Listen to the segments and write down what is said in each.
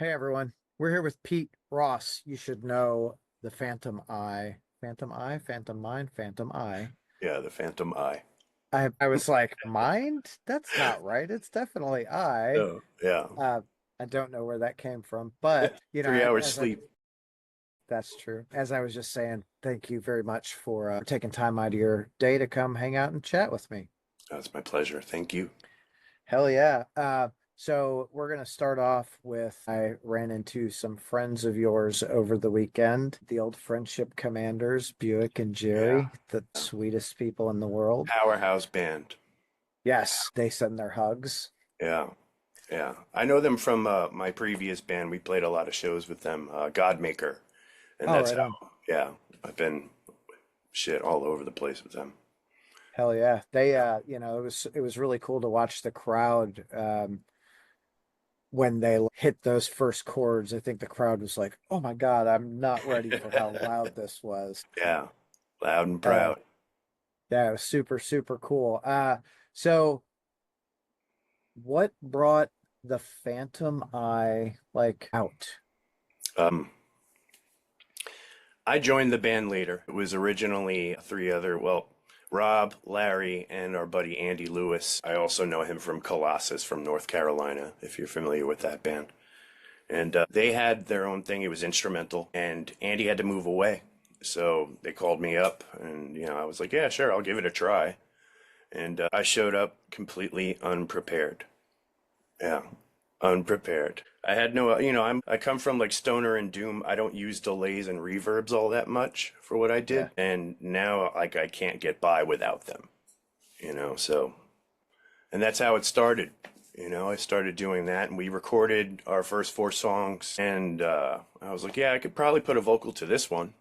Hey everyone, we're here with Pete Ross. You should know the Phantom Eye. Phantom Eye, Phantom Mind, Phantom Eye. Yeah, the Phantom Eye. I was like, mind? That's not right. It's definitely I. Oh, yeah. Uh, I don't know where that came from, but 3 hours as I sleep. that's true. As I was just saying, thank you very much for taking time out of your day to come hang out and chat with me. Oh, it's my pleasure. Thank you. Hell yeah. So we're gonna start off with I ran into some friends of yours over the weekend, the old friendship commanders, Buick and Yeah. Jerry, the sweetest people in the world. Powerhouse band. Yes, they send their hugs. Yeah. Yeah. I know them from my previous band. We played a lot of shows with them, Godmaker. And Oh, that's right on. how, yeah, I've been shit all over the place with them. Hell yeah. They Yeah. it was really cool to watch the crowd when they hit those first chords. I think the crowd was like, "Oh my God, I'm not ready for how loud this was." Yeah. Loud and Uh proud. yeah, it was super, super cool. So what brought the Phantom Eye like out? Um, I joined the band later. It was originally three other, well, Rob, Larry, and our buddy Andy Lewis. I also know him from Colossus from North Carolina, if you're familiar with that band. And they had their own thing. It was instrumental, and Andy had to move away. So they called me up, and I was like, "Yeah, sure, I'll give it a try." And I showed up completely unprepared. Yeah, unprepared. I had no, I come from like stoner and doom. I don't use delays and reverbs all that much for what I Yeah, did, and now like I can't get by without them. So and that's how it started. I started doing that, and we recorded our first four songs, and I was like, yeah, I could probably put a vocal to this one,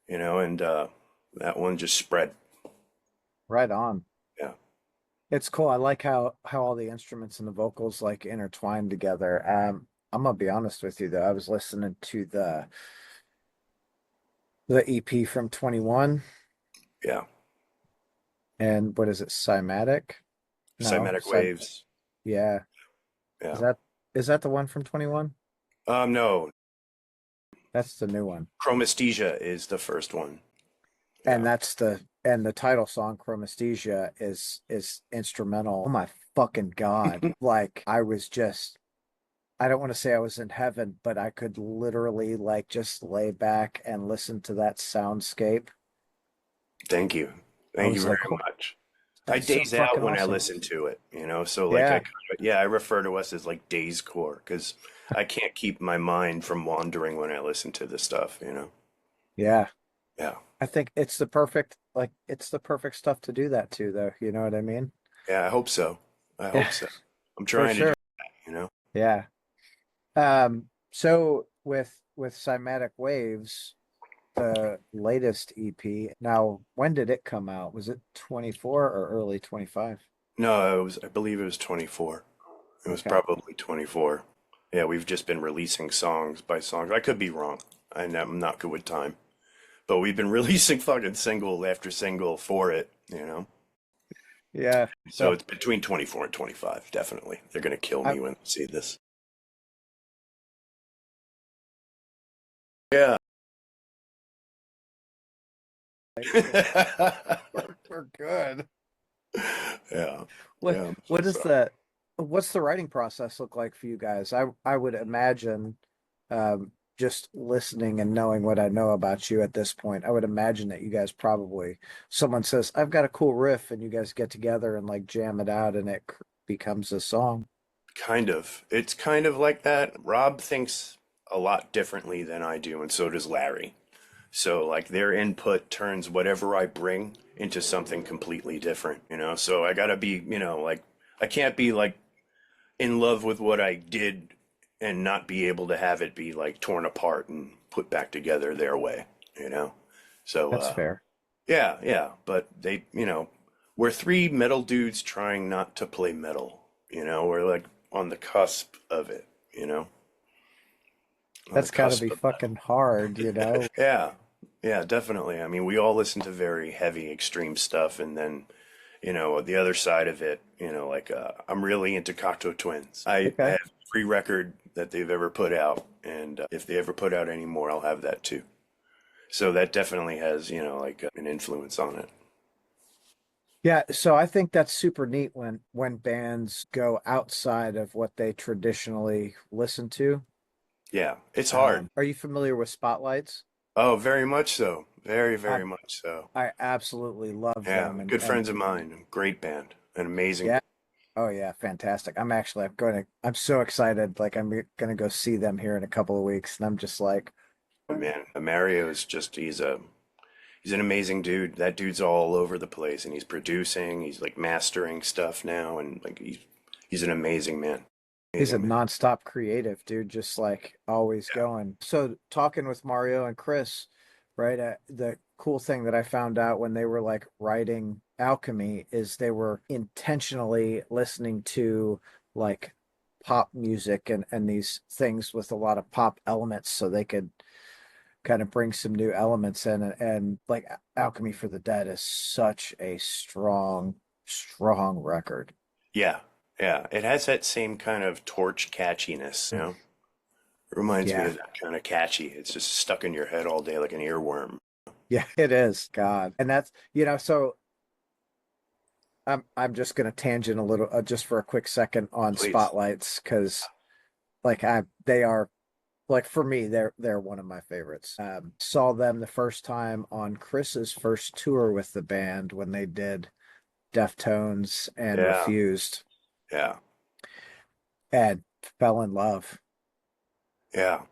and that one just spread. right on. Yeah. It's cool. I like how all the instruments and the vocals like intertwine together. I'm gonna be honest with you though. I was listening to the EP from 21 Yeah. and what is it, Cymatic? No, Cymatic Waves. yeah. Is Yeah. that is that the one from 21? No, That's the new one. Chromesthesia is the first one. And Yeah. the title song Chromesthesia is instrumental. Oh my fucking God. Like I don't want to say I was in heaven, but I could literally like just lay back and listen to that soundscape. Thank you. I Thank you was like, very oh, much. I that's so daze out fucking when I awesome. listen to it, so like Yeah. yeah, I refer to us as like daze core because I can't keep my mind from wandering when I listen to this stuff. Yeah. Yeah. I think it's the perfect stuff to do that too, though. You know what I mean? Yeah, I hope so. I Yeah, hope so. I'm for trying to do sure. that. Yeah. So with Cymatic Waves, the latest EP. Now, when did it come out? Was it 24 or early 25? No, I believe it was 24. It was Okay. probably 24. Yeah, we've just been releasing songs by songs. I could be wrong. I'm not good with time. But we've been releasing fucking single after single for it. Yeah. So So it's between 24 and 25, definitely. They're gonna kill I me when they see this. Yeah. we're good. Yeah. What Yeah, I'm so what is sorry. what's the writing process look like for you guys? I would imagine just listening and knowing what I know about you at this point, I would imagine that you guys probably someone says, I've got a cool riff and you guys get together and like jam it out and becomes a song. Kind of. It's kind of like that. Rob thinks a lot differently than I do, and so does Larry. So like their input turns whatever I bring into something completely different. So I gotta be, like I can't be like in love with what I did and not be able to have it be like torn apart and put back together their way. So That's fair. yeah, yeah, but we're three metal dudes trying not to play metal. We're like on the cusp of it, on the That's got to cusp be of fucking hard, you know? yeah, yeah, definitely. I mean, we all listen to very heavy, extreme stuff, and then, the other side of it, like I'm really into Cocteau Twins. I Okay. have every record that they've ever put out, and if they ever put out any more, I'll have that too. So that definitely has, like an influence on it. Yeah, so I think that's super neat when bands go outside of what they traditionally listen to. Yeah, it's hard. Are you familiar with Spotlights? Oh, very much so. Very, I very much so. I absolutely love Yeah, them good and friends of mine. Great band. An amazing yeah. band. Oh yeah, fantastic. I'm so excited. Like I'm gonna go see them here in a couple of weeks, and I'm just like, Man, Mario is just he's an amazing dude. That dude's all over the place and he's producing, he's like mastering stuff now and like he's an amazing man. he's a Amazing man. nonstop creative dude, just like always going. So talking with Mario and Chris, right? The cool thing that I found out when they were like writing Alchemy is they were intentionally listening to like pop music and these things with a lot of pop elements so they could kind of bring some new elements in and like Alchemy for the Dead is such a strong record. Yeah. Yeah. It has that same kind of torch catchiness, you Mm. know? It reminds me Yeah. of that kind of catchy. It's just stuck in your head all day like an earworm. Yeah, it is. God. And that's, so I'm just going to tangent a little just for a quick second on Please. Spotlights because like they are like for me they're one of my favorites. Saw them the first time on Chris's first tour with the band when they did Deftones and Yeah. Refused Yeah. and fell in love. Yeah.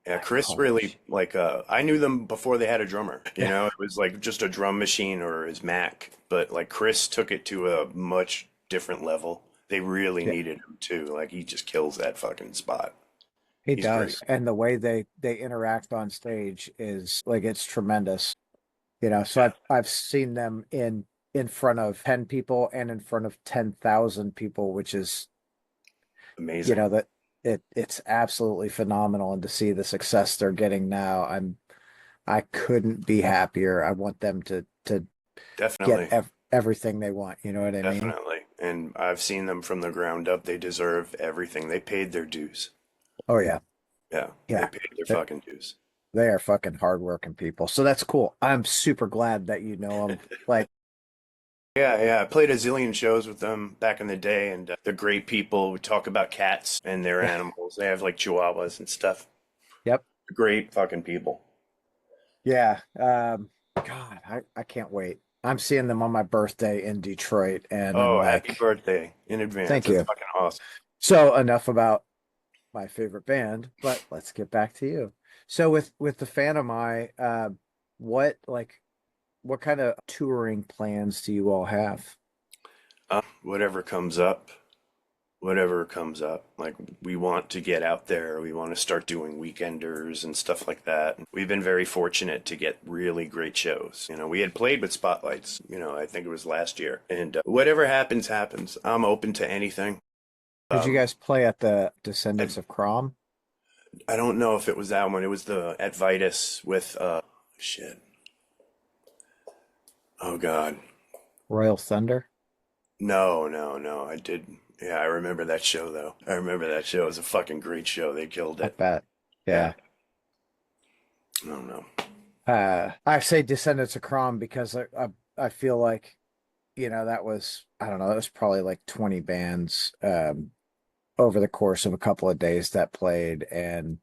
Yeah, Like Chris holy really shit. like I knew them before they had a drummer. It was like just a drum machine or his Mac, but like Chris took it to a much different level. They really Yeah, needed him too. Like he just kills that fucking spot. he He's great. does. And the way they interact on stage is like it's tremendous. So Yeah. I've seen them in front of 10 people and in front of 10,000 people, which is, Amazing. that it's absolutely phenomenal. And to see the success they're getting now, I couldn't be happier. I want them to get Definitely. everything they want. You know what I mean? Definitely. And I've seen them from the ground up. They deserve everything. They paid their dues. Oh yeah. Yeah, they Yeah. paid their They're, fucking dues. they are fucking hardworking people. So that's cool. I'm super glad that you know them. Like, Yeah, yeah. I played a zillion shows with them back in the day, and they're great people. We talk about cats and their yeah, animals. They have like chihuahuas and stuff. yep. Great fucking people. Yeah. God, I can't wait. I'm seeing them on my birthday in Detroit, and I'm Oh, happy like, birthday in advance. thank That's you. fucking awesome. So enough about my favorite band, but let's get back to you. So with the Phantom Eye, what kind of touring plans do you all have? Whatever comes up, whatever comes up. Like we want to get out there. We want to start doing weekenders and stuff like that. We've been very fortunate to get really great shows. We had played with Spotlights, I think it was last year. And whatever happens, happens. I'm open to anything. Did you Um, guys play at the I, Descendants of Crom, I don't know if it was that one. It was the at Vitus with shit. Oh God. Royal Thunder? No, no, no. I did. Yeah, I remember that show though. I remember that show. It was a fucking great show. They killed I it. bet. Yeah. Yeah. I don't know. I say Descendants of Crom because I feel like, that was, I don't know, that was probably like 20 bands over the course of a couple of days that played. And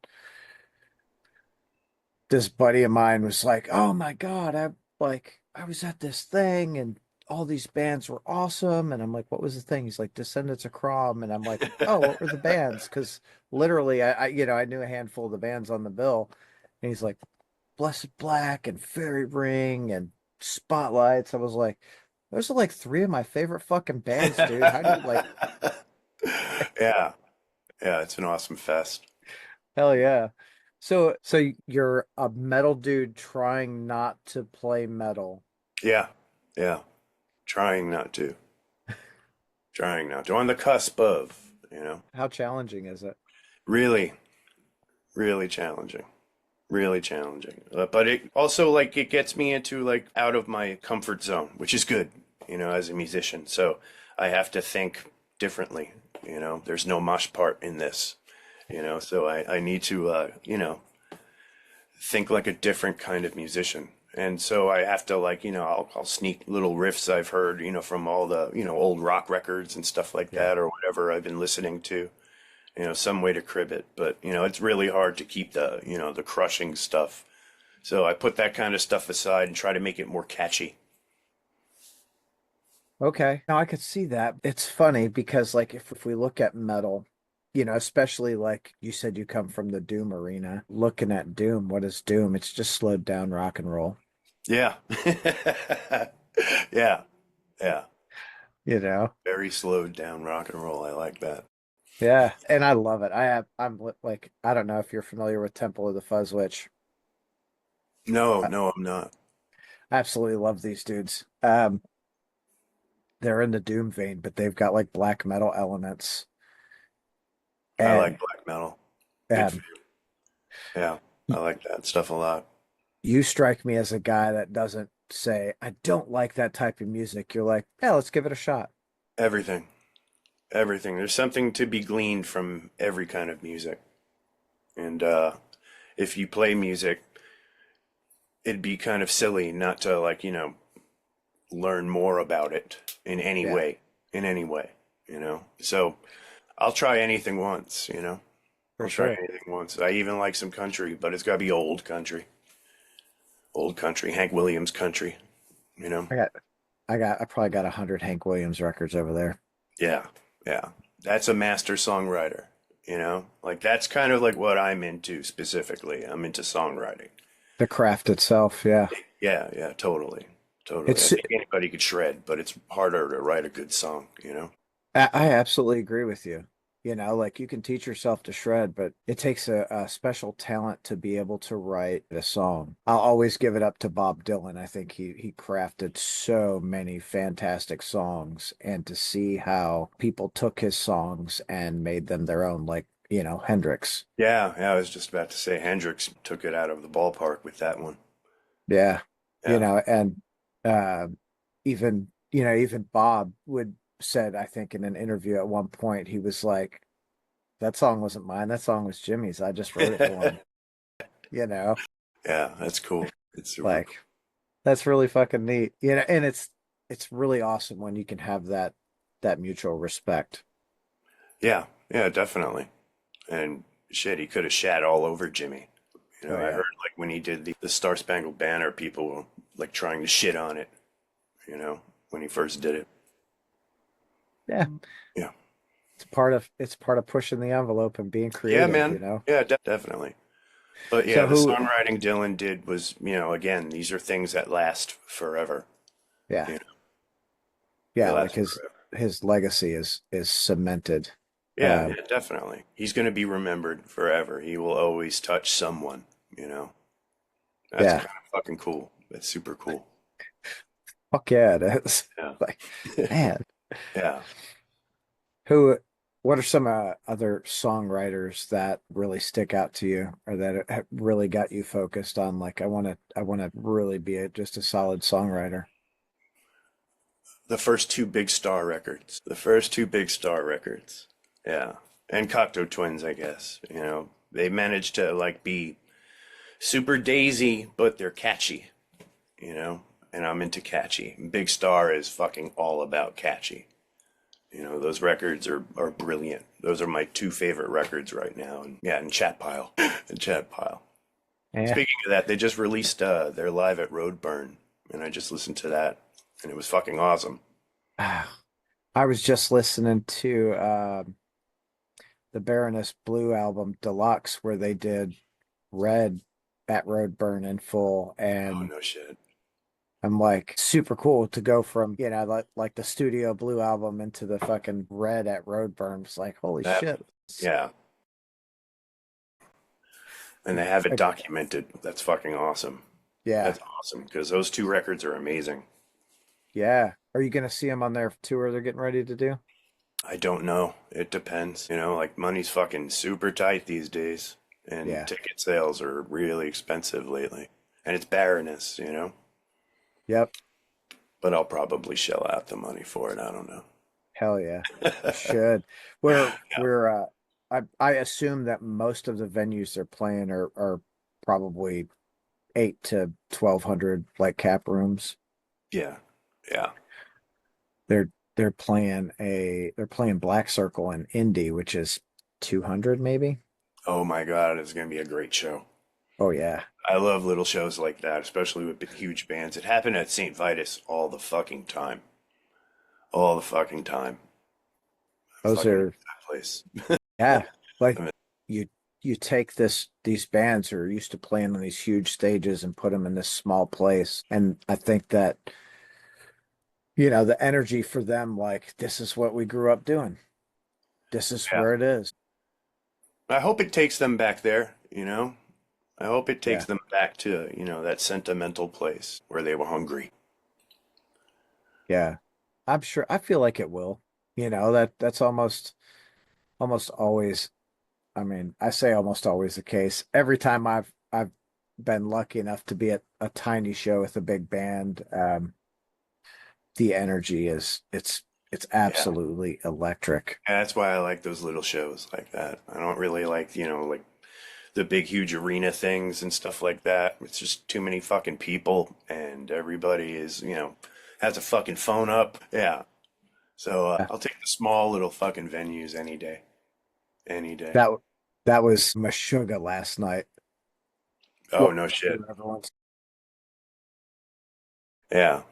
this buddy of mine was like, "Oh my God, I was at this thing and all these bands were awesome." And I'm like, "What was the thing?" He's like, "Descendants of Crom." And I'm like, "Oh, what were the bands?" Because literally I knew a handful of the bands on the bill. And he's like, Blessed Black and Fairy Ring and Spotlights. I was like, those are like three of my favorite fucking bands, dude. How do you like, Yeah. Yeah, it's an awesome fest. hell yeah. So you're a metal dude trying not to play metal. Yeah. Yeah. Trying not to. Trying not to. On the cusp of. How challenging is it? Really, really challenging. Really challenging. But it also like it gets me into like out of my comfort zone, which is good, as a musician. So I have to think differently. There's no mosh part in this. So I need to, think like a different kind of musician. And so I have to like, I'll sneak little riffs I've heard, from all the, old rock records and stuff like Yeah. that or whatever I've been listening to, some way to crib it. But, it's really hard to keep the crushing stuff. So I put that kind of stuff aside and try to make it more catchy. Okay. Now I could see that. It's funny because like if we look at metal, especially like you said you come from the Doom arena, looking at Doom, what is Doom? It's just slowed down rock and roll. Yeah. Yeah. Yeah. You know? Very slowed down rock and roll. I like that. Yeah. And I love it. Like I don't know if you're familiar with Temple of the Fuzz Witch. No, I no, I'm not. absolutely love these dudes. They're in the Doom vein, but they've got like black metal elements. I like And black metal. Big fan. um Yeah, I like that stuff a lot. you strike me as a guy that doesn't say, I don't like that type of music. You're like, yeah, let's give it a shot. Everything. Everything. There's something to be gleaned from every kind of music. And if you play music, it'd be kind of silly not to like, learn more about it in any Yeah, way, in any way. So I'll try anything once. for I'll try sure. anything once. I even like some country, but it's got to be old country. Old country, Hank Williams country, you know? I got, I probably got 100 Hank Williams records over there. Yeah, yeah. That's a master songwriter. Like that's kind of like what I'm into specifically. I'm into songwriting. The craft itself, yeah. Yeah, yeah, totally. Totally. I It's, think anybody could shred, but it's harder to write a good song? I absolutely agree with you. Like you can teach yourself to shred, but it takes a special talent to be able to write a song. I'll always give it up to Bob Dylan. I think he crafted so many fantastic songs, and to see how people took his songs and made them their own, like, Hendrix. Yeah, yeah, I was just about to say Hendrix took it out of the ballpark with that one. Yeah. Yeah. And uh, even Bob would said, I think in an interview at one point, he was like, that song wasn't mine. That song was Jimmy's. I just wrote it for him. You know, Yeah, that's cool. It's super cool. like that's really fucking neat. And it's really awesome when you can have that mutual respect. Yeah, yeah, definitely. And shit, he could have shat all over Jimmy. Oh I yeah. heard like when he did the Star Spangled Banner, people were like trying to shit on it, when he first did it. Yeah. Yeah. It's part of pushing the envelope and being Yeah, creative, man. Yeah, definitely. But yeah, So the who songwriting Dylan did was, again, these are things that last forever. yeah. You know, they Yeah, like last his forever. his legacy is cemented. Yeah, Um yeah, definitely. He's going to be remembered forever. He will always touch someone. That's yeah. kind of fucking cool. That's super cool. Fuck yeah, it is. Yeah. Like, man. Yeah. Who, what are some other songwriters that really stick out to you or that have really got you focused on like I want to really be just a solid songwriter? The first two Big Star records. The first two Big Star records. Yeah. And Cocteau Twins, I guess. They managed to like be super daisy, but they're catchy. And I'm into catchy. Big Star is fucking all about catchy. Those records are brilliant. Those are my two favorite records right now. And yeah, and Chat Pile. And Chat Pile. Yeah. Speaking of that, they just released their live at Roadburn, and I just listened to that, and it was fucking awesome. I was just listening to the Baroness Blue album Deluxe where they did Red at Roadburn in full, Oh and no shit. I'm like super cool to go from, like the Studio Blue album into the fucking Red at Roadburn. It's like, holy That shit. yeah, and they have it documented. That's fucking awesome. Yeah. That's awesome because those two records are amazing. Yeah. Are you going to see them on their tour they're getting ready to do? I don't know. It depends. Like money's fucking super tight these days, and Yeah. ticket sales are really expensive lately. And it's Baroness. Yep. But I'll probably shell out the money for it. I don't know. Hell yeah. You should. We're Yeah. we're I assume that most of the venues they're playing are probably 8 to 1,200 like cap rooms. Yeah. Yeah. They're playing Black Circle in Indy, which is 200 maybe. Oh my God, it's gonna be a great show. Oh yeah. I love little shows like that, especially with huge bands. It happened at St. Vitus all the fucking time. All the fucking time. I Those fucking miss are that place. yeah. I Like mean, you you take these bands who are used to playing on these huge stages and put them in this small place. And I think that, the energy for them, like this is what we grew up doing. This is yeah. where it is. I hope it takes them back there, you know? I hope it takes Yeah. them back to, that sentimental place where they were hungry. Yeah. I'm sure I feel like it will. That's almost always, I mean, I say almost always the case. Every time I've been lucky enough to be at a tiny show with a big band, the energy it's Yeah. absolutely electric. And that's why I like those little shows like that. I don't really like, like the big, huge arena things and stuff like that. It's just too many fucking people and everybody is, has a fucking phone up. Yeah. So Yeah. I'll take the small little fucking venues any day. Any day. That that was Meshuggah last night. Oh, What no shit. everyone's Yeah.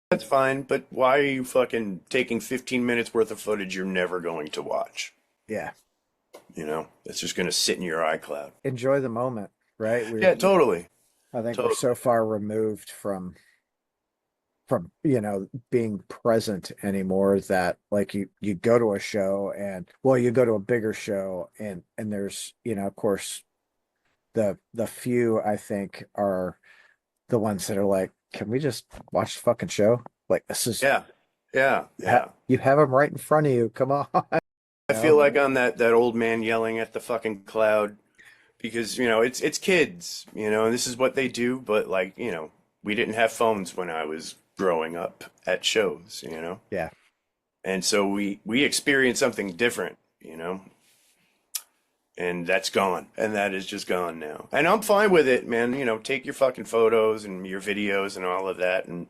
That's fine, but why are you fucking taking 15 minutes worth of footage you're never going to watch? yeah. It's just going to sit in your iCloud. Enjoy the moment, right? Yeah, totally. I think we're Totally. so far removed from being present anymore that like you go to a show and well you go to a bigger show and there's of course the few I think are the ones that are like, can we just watch the fucking show? Like this is Yeah. Yeah. Yeah. you have them right in front of you. Come on, I you feel know? like I'm that old man yelling at the fucking cloud because, it's kids, and this is what they do, but like, we didn't have phones when I was growing up at shows. Yeah, And so we experienced something different, and that's gone. And that is just gone now. And I'm fine with it, man. Take your fucking photos and your videos and all of that. And,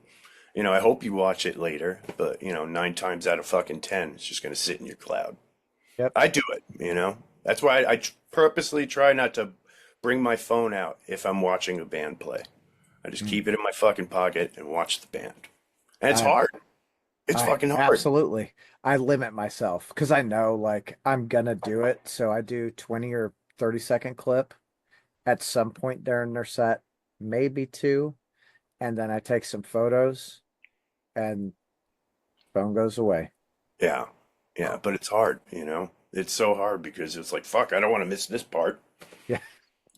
I hope you watch it later. But, 9 times out of fucking 10, it's just going to sit in your cloud. yep. I do it. That's why I purposely try not to bring my phone out if I'm watching a band play. I just Mm. keep it in my fucking pocket and watch the band. And it's I hard. It's I fucking hard. absolutely I limit myself because I know like I'm gonna do it, so I do 20 or 30-second clip at some point during their set, maybe two, and then I take some photos and phone goes away. Yeah. Yeah. But it's hard. It's so hard because it's like, fuck, I don't want to miss this part, Yeah.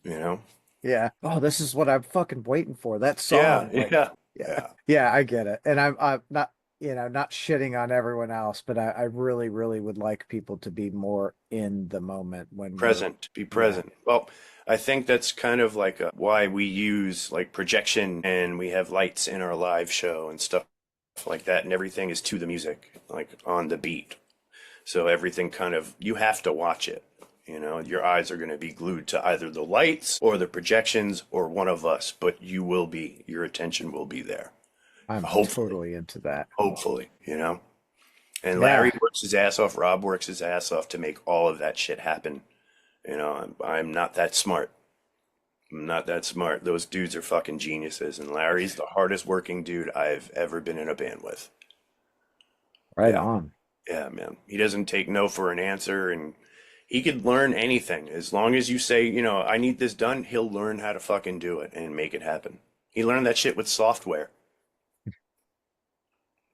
you know? Yeah. Oh, this is what I'm fucking waiting for. That Yeah. song. Like, Yeah. yeah. Yeah. Yeah, I get it. And I'm not, not shitting on everyone else, but I really, really would like people to be more in the moment when we're, Present. Be yeah. present. Well, I think that's kind of like why we use like projection and we have lights in our live show and stuff like that. And everything is to the music, like on the beat. So everything kind of, you have to watch it. Your eyes are going to be glued to either the lights or the projections or one of us, but your attention will be there. I'm Hopefully, totally into that. hopefully. And Larry Yeah. works his ass off, Rob works his ass off to make all of that shit happen. I'm not that smart. I'm not that smart. Those dudes are fucking geniuses. And Larry's the hardest working dude I've ever been in a band with. Right Yeah. on. Yeah, man. He doesn't take no for an answer and he could learn anything. As long as you say, I need this done, he'll learn how to fucking do it and make it happen. He learned that shit with software.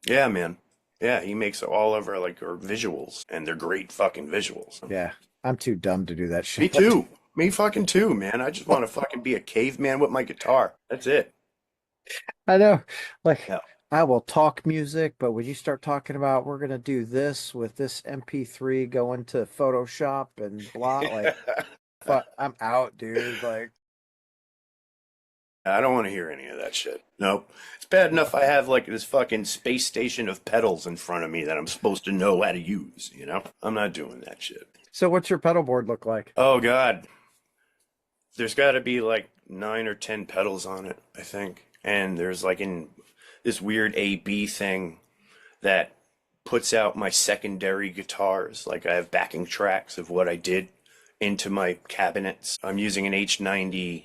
Yeah, man. Yeah, he makes all of our visuals and they're great fucking visuals. Yeah. I'm too dumb to do that Me shit. too. Me fucking too, man. I just want to fucking be a caveman with my guitar. That's it. I know. Like Yeah. I will talk music, but when you start talking about we're gonna do this with this MP3 going to Photoshop and blah, like fuck, I'm out, dude. Like I don't want to hear any of that shit. Nope. It's bad enough I have like this fucking space station of pedals in front of me that I'm supposed to know how to use, you know? I'm not doing that shit. So what's your pedal board look like? Oh God. There's got to be like 9 or 10 pedals on it, I think. And there's like in this weird A-B thing that puts out my secondary guitars. Like I have backing tracks of what I did into my cabinets. I'm using an H90,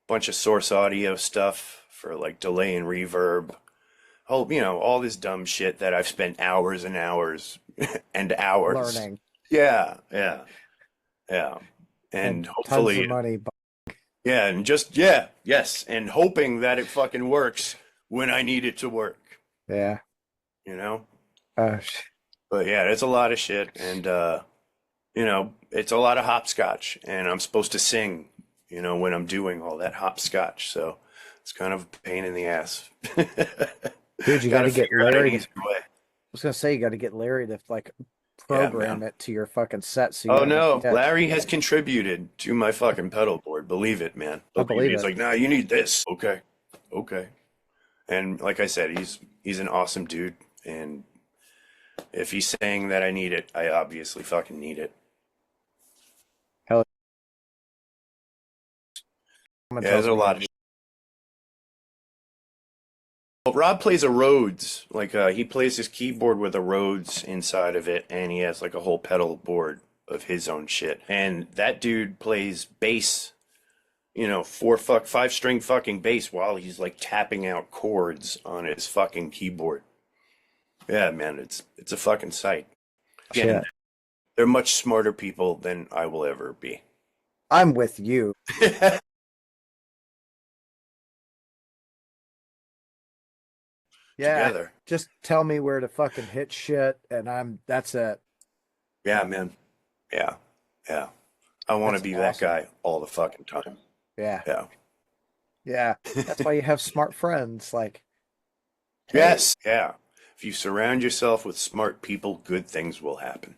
bunch of source audio stuff for like delay and reverb. Whole, all this dumb shit that I've spent hours and hours and hours. Learning Yeah, yeah, yeah. and And tons of hopefully, money. yeah, and just, yeah, yes, and hoping that it fucking works when I need it to work, Yeah. you know? Uh, But yeah, it's a lot of shit, and it's a lot of hopscotch, and I'm supposed to sing, when I'm doing all that hopscotch, so it's kind of a pain in the ass. dude, you got Gotta to get figure out an Larry. easy way. Was gonna say you got to get Larry to like Yeah, program man. it to your fucking set so you Oh don't have no, to hit. Larry has contributed to my fucking pedal board. Believe it, man. I Believe it. believe He's it. like, nah, you need this. Okay, okay. And like I said, he's an awesome dude, and if he's saying that I need it, I obviously fucking need it. Hell, someone Yeah, tells there's a me I lot of. need. Well, Rob plays a Rhodes. Like he plays his keyboard with a Rhodes inside of it, and he has like a whole pedal board of his own shit. And that dude plays bass, 5 string fucking bass while he's like tapping out chords on his fucking keyboard. Yeah, man, it's a fucking sight. Again, Shit. they're much smarter people than I will ever be. I'm with you. Yeah. Together. Just tell me where to fucking hit shit and that's it. Yeah, man. Yeah. Yeah. I want to That's be that awesome. guy all the fucking time. Yeah. Yeah. Yeah. That's why you have smart friends. Like, hey, Yes. Yeah. If you surround yourself with smart people, good things will happen.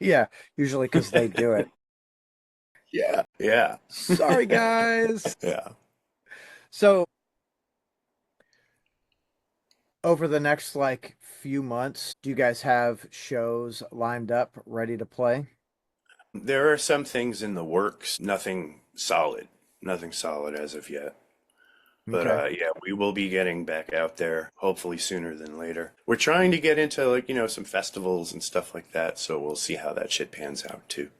yeah, usually because they do it. Yeah. Yeah. Sorry, guys. Yeah. So over the next like few months, do you guys have shows lined up ready to play? There are some things in the works, nothing solid. Nothing solid as of yet. But Okay. yeah, we will be getting back out there hopefully sooner than later. We're trying to get into like, some festivals and stuff like that, so we'll see how that shit pans out too.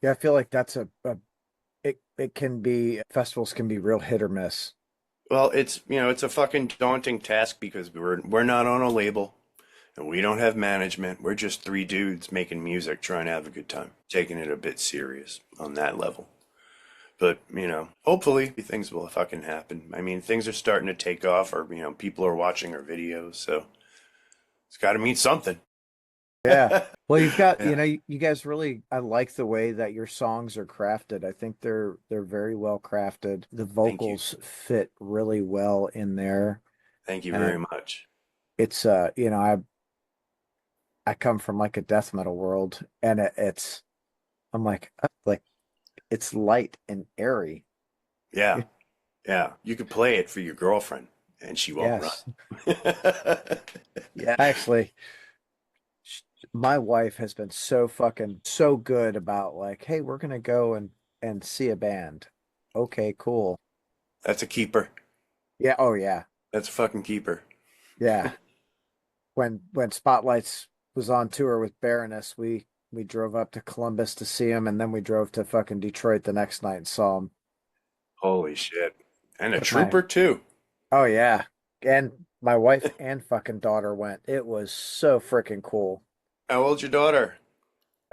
Yeah, I feel like that's it can be festivals can be real hit or miss. Well, it's a fucking daunting task because we're not on a label and we don't have management. We're just three dudes making music, trying to have a good time, taking it a bit serious on that level. But, hopefully things will fucking happen. I mean, things are starting to take off or, people are watching our videos, so it's got to mean something. Yeah. Well, you've got, Yeah. you guys really, I like the way that your songs are crafted. I think they're very well crafted. The Thank you. vocals fit really well in there. Thank you very And much. it's I come from like a death metal world and it's I'm like it's light and airy. Yeah. Yeah. You could play it for your girlfriend and she won't Yes. run. Yeah. Actually, sh- my wife has been so fucking so good about like, hey, we're gonna go and see a band. Okay, cool. That's a keeper. Yeah, oh yeah. That's a fucking keeper. Yeah. When Spotlights was on tour with Baroness, we drove up to Columbus to see him and then we drove to fucking Detroit the next night and saw him Holy shit. And a with my trooper too. oh yeah. And my wife and fucking daughter went. It was so freaking cool. How old's your daughter?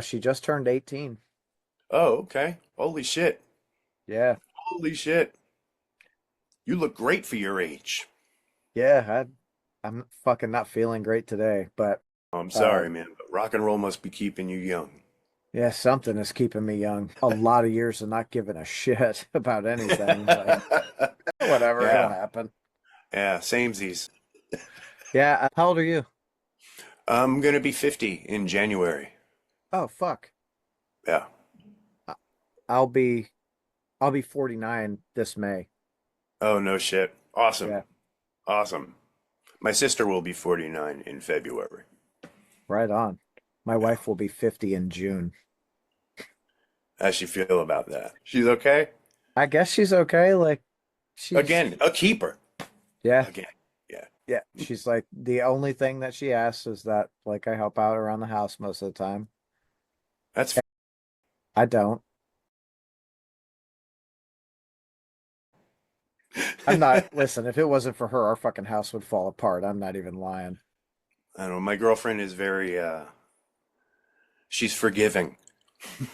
She just turned 18. Oh, okay. Holy shit. Yeah. Holy shit. You look great for your age. Yeah, I'm fucking not feeling great today, but I'm uh sorry, man, but rock and roll must be keeping you young. yeah, something is keeping me young. A lot of years of not giving a shit about anything. Like, whatever, it'll Yeah. happen. Yeah, samesies. Yeah, how old are you? I'm gonna be 50 in January. Oh fuck. Yeah. I- I'll be I'll be 49 this May. Oh, no shit. Awesome. Yeah, Awesome. My sister will be 49 in February. right on. My Yeah. wife will be 50 in June. How's she feel about that? She's okay? I guess she's okay. Like she's Again, a keeper. yeah, Again. Yeah. yeah. She's like the only thing that she asks is that like I help out around the house most of the time. That's I don't. I'm not, listen, if it wasn't for her, our fucking house would fall apart. I'm not even lying. I don't know. My girlfriend is very she's forgiving.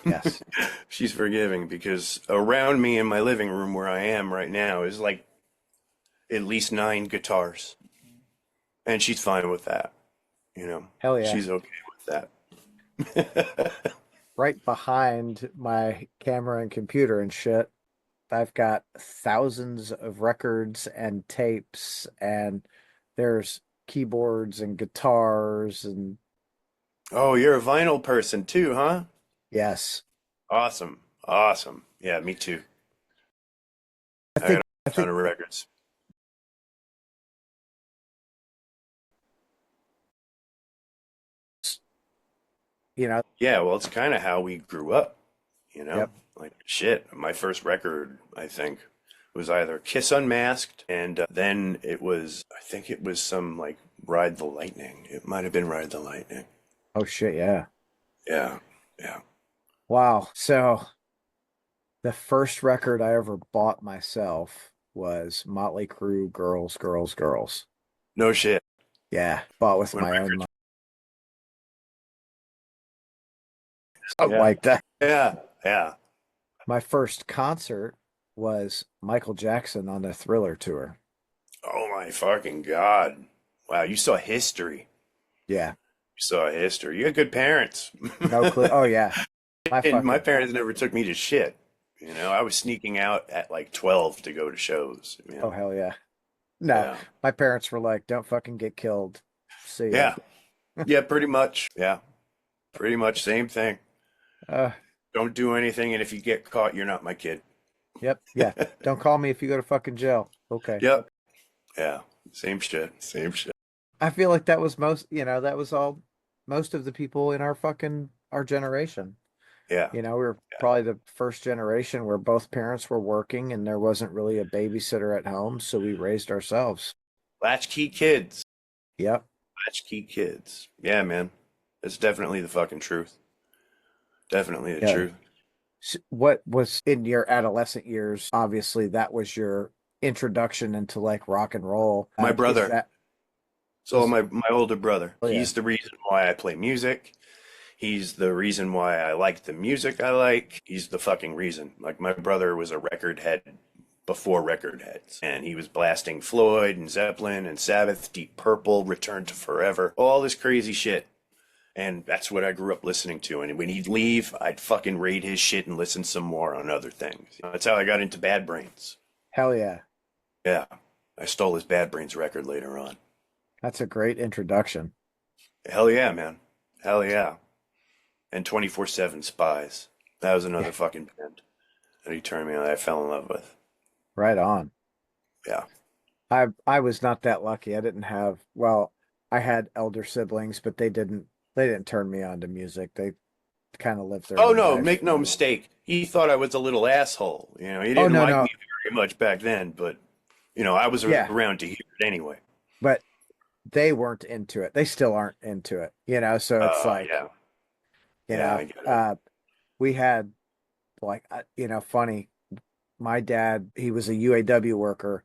Yes. She's forgiving because around me in my living room where I am right now is like at least 9 guitars. And she's fine with that. You know, Hell yeah. she's okay with that. Right behind my camera and computer and shit, I've got thousands of records and tapes, and there's keyboards and guitars and Oh, you're a vinyl person too, huh? yes. Awesome. Awesome. Yeah, me too. I I got think I a ton think of records. you know, Yeah, well, it's kind of how we grew up, you know? yep. Like, shit, my first record, I think, was either Kiss Unmasked, and then it was, I think it was some, like, Ride the Lightning. It might have been Ride the Lightning. Oh shit, yeah. Yeah, yeah. Wow. So the first record I ever bought myself was Motley Crue Girls, Girls, Girls. No shit. Yeah, bought with When my own records, money. Something yeah, like that. yeah, yeah. My first concert was Michael Jackson on the Thriller tour. Oh my fucking God. Wow, you saw history. Yeah, You saw history. You had good parents. no clue. Oh yeah, my And my fucking parents never took me to shit. You know, I was sneaking out at like 12 to go to shows, you oh know. hell yeah. No, Yeah. my parents were like, "Don't fucking get killed." See ya. Yeah. Yeah, pretty much. Yeah. Pretty much same thing. Uh, Don't do anything, and if you get caught, you're not my kid. yep, yeah. Don't call me if you go to fucking jail. Okay. Yep. Yeah. Same shit. Same shit. I feel like that was that was all most of the people in our generation. Yeah. We were probably the first generation where both parents were working and there wasn't really a babysitter at home, so we raised ourselves. Latchkey kids. Yep. Latchkey kids. Yeah, man. It's definitely the fucking truth. Definitely the Yeah. truth. What was in your adolescent years? Obviously, that was your introduction into like rock and roll. My Is brother. that So was my older brother. oh yeah. He's the reason why I play music. He's the reason why I like the music I like. He's the fucking reason. Like my brother was a record head before record heads, and he was blasting Floyd and Zeppelin and Sabbath, Deep Purple, Return to Forever, all this crazy shit. And that's what I grew up listening to. And when he'd leave, I'd fucking raid his shit and listen some more on other things. That's how I got into Bad Brains. Hell yeah. Yeah. I stole his Bad Brains record later on. That's a great introduction. Hell yeah, man. Hell yeah. And 24/7 Spies. That was Yeah, another fucking band that he turned me on. That I fell in love with. right on. Yeah. I was not that lucky. I didn't have, well, I had elder siblings, but they didn't turn me on to music. They kind of lived their Oh own no, life. make no mistake. He thought I was a little asshole. You know, he Oh didn't no, like me no. very much back then, but I was Yeah, around to hear it anyway. but they weren't into it. They still aren't into it. So it's like, Yeah. you Yeah, know, I get it. uh we had like funny, my dad, he was a UAW worker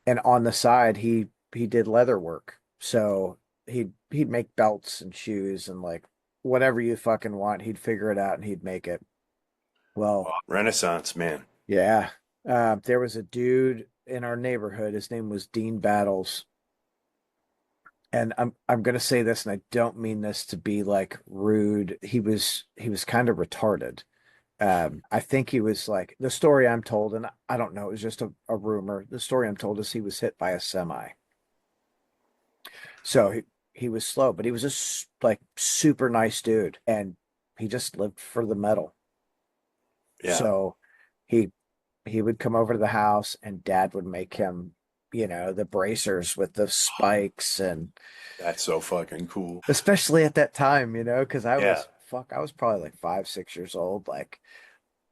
and on the side he did leather work. So he'd make belts and shoes and like whatever you fucking want, he'd figure it out and he'd make it. Well, Oh, Renaissance man. yeah. There was a dude in our neighborhood. His name was Dean Battles. And I'm gonna say this, and I don't mean this to be like rude. He was kind of retarded. I think he was like the story I'm told, and I don't know, it was just a rumor. The story I'm told is he was hit by a semi. So he was slow, but he was just like super nice dude, and he just lived for the metal. Yeah. So he he would come over to the house and dad would make him, the bracers with the spikes and That's so fucking cool. especially at that time, because Yeah. I was probably like 5, 6 years old. Like,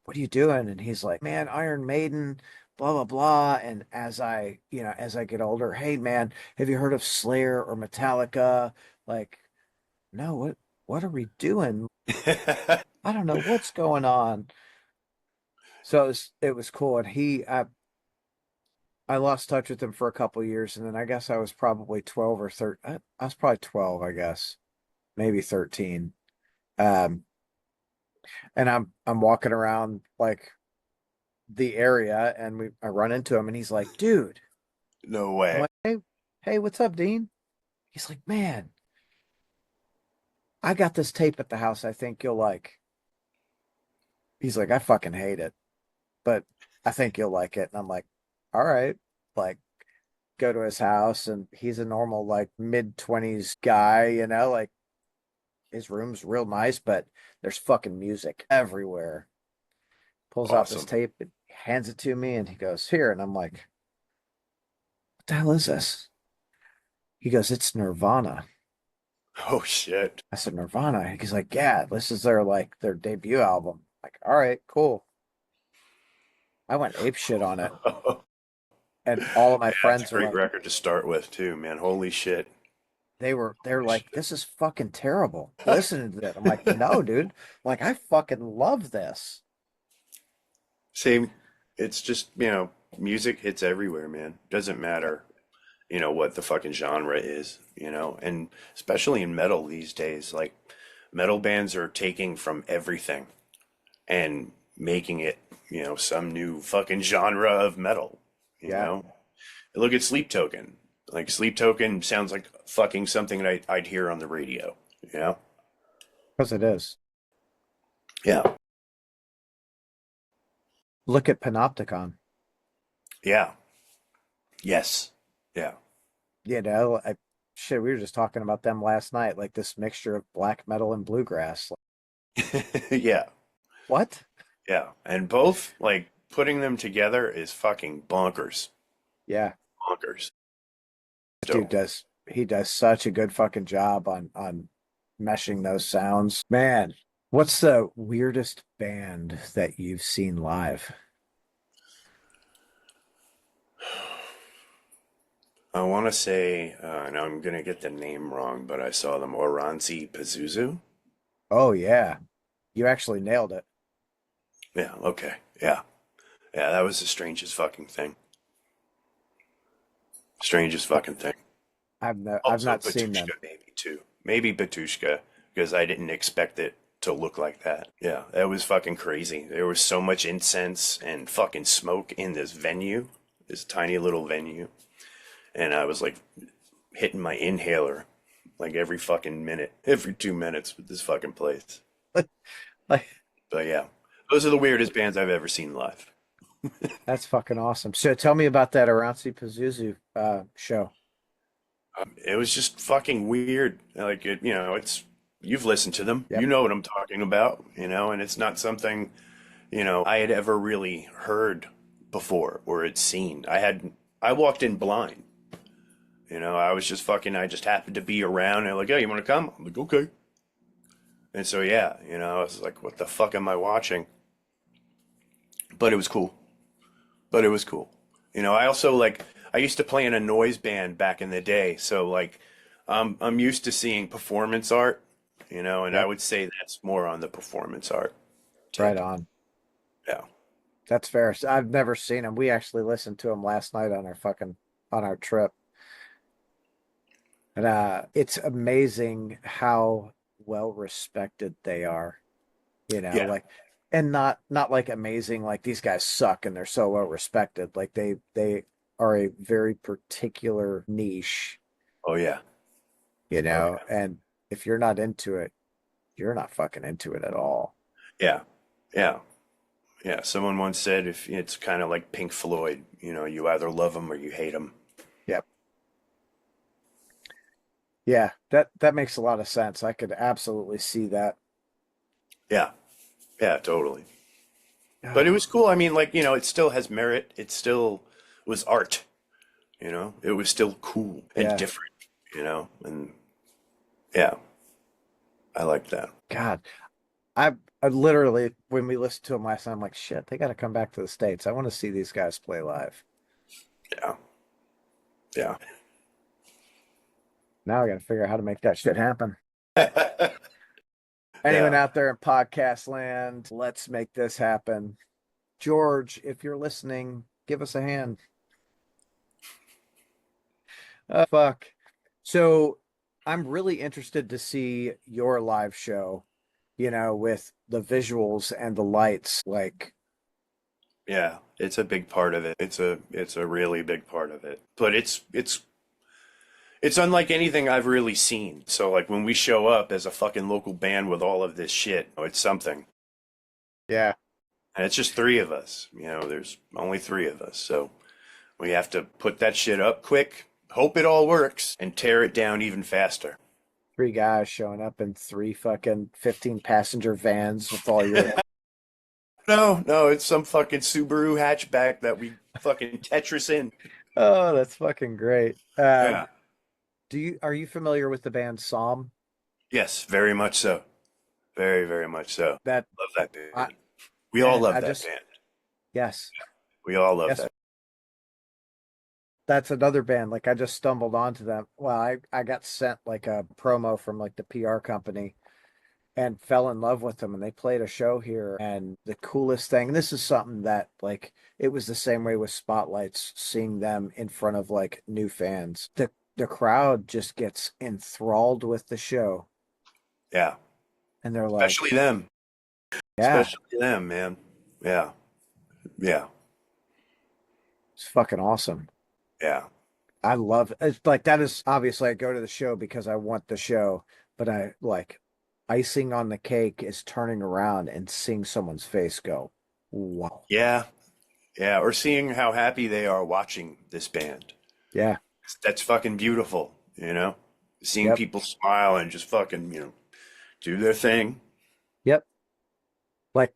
what are you doing? And he's like, man, Iron Maiden, blah, blah, blah. And as I get older, hey, man, have you heard of Slayer or Metallica? Like, no, what are we doing? I don't know what's going on. So it was cool. And I lost touch with him for a couple of years. And then I guess I was probably 12 or 13. I was probably 12, I guess, maybe 13. Um, and I'm walking around like the area and I run into him and he's like, dude. No I'm way. like, hey, what's up, Dean? He's like, man, I got this tape at the house I think you'll like. He's like, I fucking hate it, but I think you'll like it. And I'm like, all right. Like, go to his house and he's a normal, like mid-20s guy, like his room's real nice, but there's fucking music everywhere. Pulls out this Awesome. tape and hands it to me and he goes, here. And I'm like, what the hell is this? He goes, it's Nirvana. Oh shit. I said, Nirvana. He's like, yeah, this is their debut album. Like, all right, cool. I went ape shit on it. And all of my Yeah, it's a friends are great like, record to start with too, man. Holy shit. they're Holy like, shit. this is fucking terrible. Listen to that. I'm like, no, dude. Like, I fucking love this. Same. It's just, music hits everywhere, man. Doesn't matter, what the fucking genre is, and especially in metal these days, like metal bands are taking from everything and making it, some new fucking genre of metal, you Yeah, of know? Look at Sleep Token. Like Sleep Token sounds like fucking something that I'd hear on the radio, you know? course it is. Yeah. Look at Panopticon. Yeah. Yes. Yeah. Shit, we were just talking about them last night, like this mixture of black metal and bluegrass. Like, Yeah. what? Yeah. And both, like, putting them together is fucking bonkers. Yeah, Bonkers. dude So, he does such a good fucking job on meshing those sounds. Man, what's the weirdest band that you've seen live? I want to say, now I'm going to get the name wrong, but I saw them Oranzi Pazuzu. Oh yeah, you actually nailed it. Yeah. Okay. Yeah. Yeah. That was the strangest fucking thing. Strangest fucking thing. I've Also, not seen them. Batushka, maybe too. Maybe Batushka, because I didn't expect it to look like that. Yeah, that was fucking crazy. There was so much incense and fucking smoke in this venue, this tiny little venue. And I was like hitting my inhaler like every fucking minute, every 2 minutes with this fucking place. Like But yeah, those are the weirdest bands I've ever seen live. that's fucking awesome. So tell me about that Aranci Pazuzu show. It was just fucking weird. Like it's you've listened to them, you Yep. know what I'm talking about, and it's not something I had ever really heard before or had seen. I walked in blind. I was just fucking. I just happened to be around and like, hey, you want to come? I'm like, okay. And so yeah, I was like, what the fuck am I watching? But it was cool. But it was cool. I also like. I used to play in a noise band back in the day, so like, I'm used to seeing performance art. And I Yep. would say that's more on the performance art Right tip. on. Yeah. That's fair. So I've never seen them. We actually listened to them last night on our trip. And it's amazing how well respected they are, Yeah. like and not like amazing like these guys suck and they're so well respected. Like they are a very particular niche, Oh yeah. Oh yeah. and if you're not into it, you're not fucking into it at all. Yeah. Yeah. Yeah, someone once said if it's kind of like Pink Floyd, you either love them or you hate them. Yep. Yeah, that makes a lot of sense. I could absolutely see that. Yeah, yeah, totally. But it Oh, was cool. I mean, like, it still has merit. It still was art, It was still cool and yeah. different, And yeah, I liked that. God, I literally when we listened to them last night, I'm like, shit, they got to come back to the States. I want to see these guys play live. Yeah. Yeah. Now I got to figure out how to make that shit happen. Anyone Yeah. out there in podcast land, let's make this happen. George, if you're listening, give us a hand. Fuck. So I'm really interested to see your live show, with the visuals and the lights. Like, Yeah. It's a big part of it. It's a really big part of it. But it's unlike anything I've really seen. So like when we show up as a fucking local band with all of this shit, it's something. yeah, And it's just three of us. There's only three of us. So we have to put that shit up quick, hope it all works, and tear it down even faster. three guys showing up in three fucking 15 passenger vans with all your. No, no, it's some fucking Subaru hatchback that we fucking Tetris in. Oh, that's fucking great. Yeah. Are you familiar with the band Psalm? Yes, very much so. Very, very much so. That Love that I band. We all man, love I that just band. yes. We all love Yes, that. that's another band. Like I just stumbled onto them. Well, I got sent like a promo from like the PR company and fell in love with them and they played a show here and the coolest thing, this is something that like it was the same way with Spotlights, seeing them in front of like new fans. The crowd just gets enthralled with the show Yeah. and they're Especially like, them. yeah, Especially them, man. Yeah. Yeah. it's fucking awesome. Yeah. I love it's like that is obviously I go to the show because I want the show, but I like icing on the cake is turning around and seeing someone's face go, wow. Yeah. Yeah. Or seeing how happy they are watching this band. Yeah. That's fucking beautiful. Seeing Yep. people smile and just fucking, do their thing. Yep. Like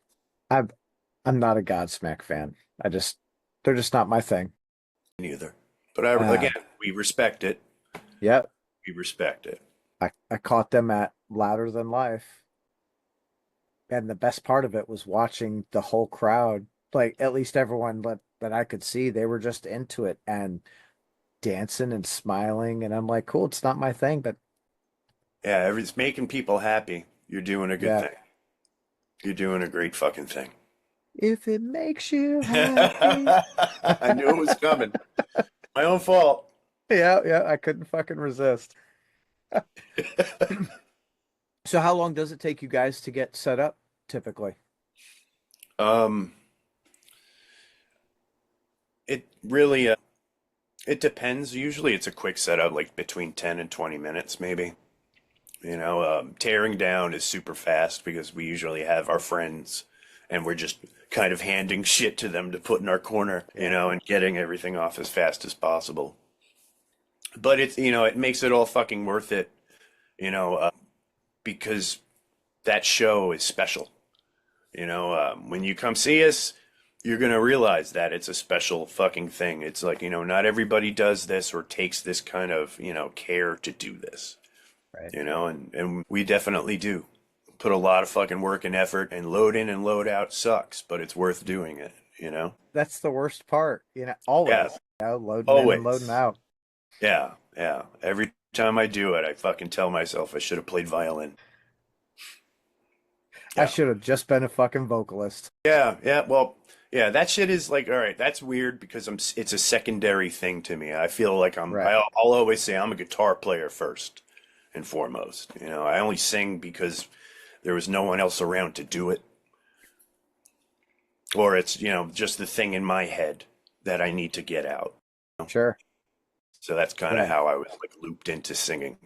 I'm I'm not a Godsmack fan. They're just not my thing. Neither. But Uh again, we respect it. yep. We respect it. I caught them at Louder Than Life. And the best part of it was watching the whole crowd, like at least everyone that I could see, they were just into it and dancing and smiling. And I'm like, cool, it's not my thing, but Yeah, it's making people happy. You're doing a good yeah. thing. You're doing a great fucking thing. If it makes you happy. I knew it was coming. My own fault. Yeah, yeah, I couldn't fucking resist. So how long does it take you guys to get set up typically? Um, it really it depends. Usually it's a quick setup, like between 10 and 20 minutes, maybe. Tearing down is super fast because we usually have our friends and we're just kind of handing shit to them to put in our corner, Yeah, and getting everything off as fast as possible. But it makes it all fucking worth it, you know, uh, because that show is special. When you come see us, you're gonna realize that it's a special fucking thing. It's like, not everybody does this or takes this kind of, care to do this, right. and we definitely do. Put a lot of fucking work and effort, and load in and load out sucks, but it's worth doing it. That's the worst part, Yeah, always, loading in and loading always. out. Yeah, yeah. Every time I do it, I fucking tell myself I should have played violin. I Yeah. should have just been a fucking vocalist. Yeah, yeah. Well, yeah, that shit is like, all right, that's weird because it's a secondary thing to me. I feel like Right. I'll always say I'm a guitar player first and foremost. I only sing because there was no one else around to do it. Or it's, just the thing in my head that I need to get out. Sure. So that's kind of Yeah. how I was like looped into singing.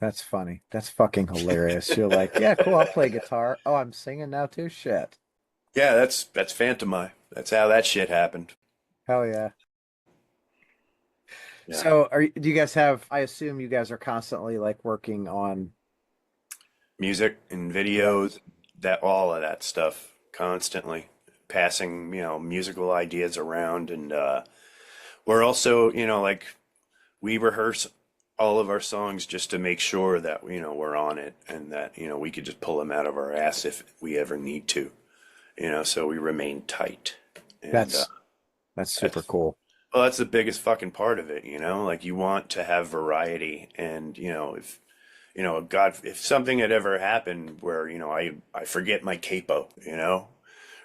That's funny. That's fucking hilarious. You're like, yeah, cool, I'll play guitar. Oh, I'm singing now too? Shit. Yeah, that's Phantomai. That's how that shit happened. Hell yeah. Yeah. So do you guys have, I assume you guys are constantly like working on, Music and yeah, videos, that all of that stuff constantly. passing, musical ideas around. And we're also, like, we rehearse all of our songs just to make sure that, we're on it and that, we could just pull them out of our ass if we ever need to, so we remain tight. And That's that's super that's, cool. well, that's the biggest fucking part of it, like you want to have variety. And, if, God, if something had ever happened where, I forget my capo,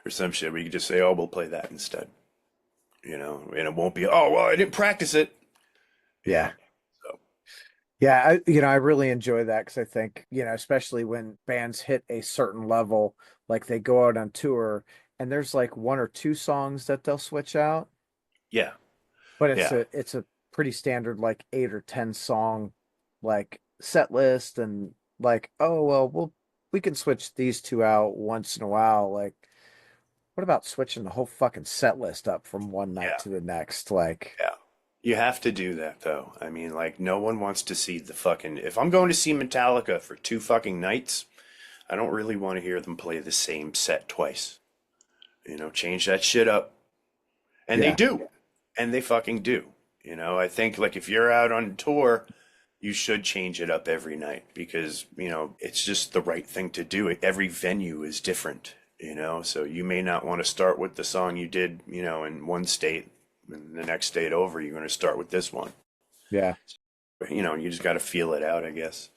or some shit, we could just say, oh, we'll play that instead, and it won't be, oh, well, I didn't practice it, you Yeah. know, so Yeah, I really enjoy that because I think, especially when bands hit a certain level, like they go out on tour and there's like one or two songs that they'll switch out, yeah, but it's yeah, a pretty standard like 8 or 10 song like set list and like, oh well, we can switch these two out once in a while. Like, what about switching the whole fucking set list up from one night yeah, to the next? Like, yeah. You have to do that though. I mean, like, no one wants to see the fucking. If I'm going to see Metallica for 2 fucking nights, I don't really want to hear them play the same set twice. Change that shit up. And they yeah, do. And they fucking do. I think, like, if you're out on tour, you should change it up every night because, it's just the right thing to do. Every venue is different, so you may not want to start with the song you did, in one state, and the next state over, you're going to start with this one. yeah. But, you just got to feel it out, I guess.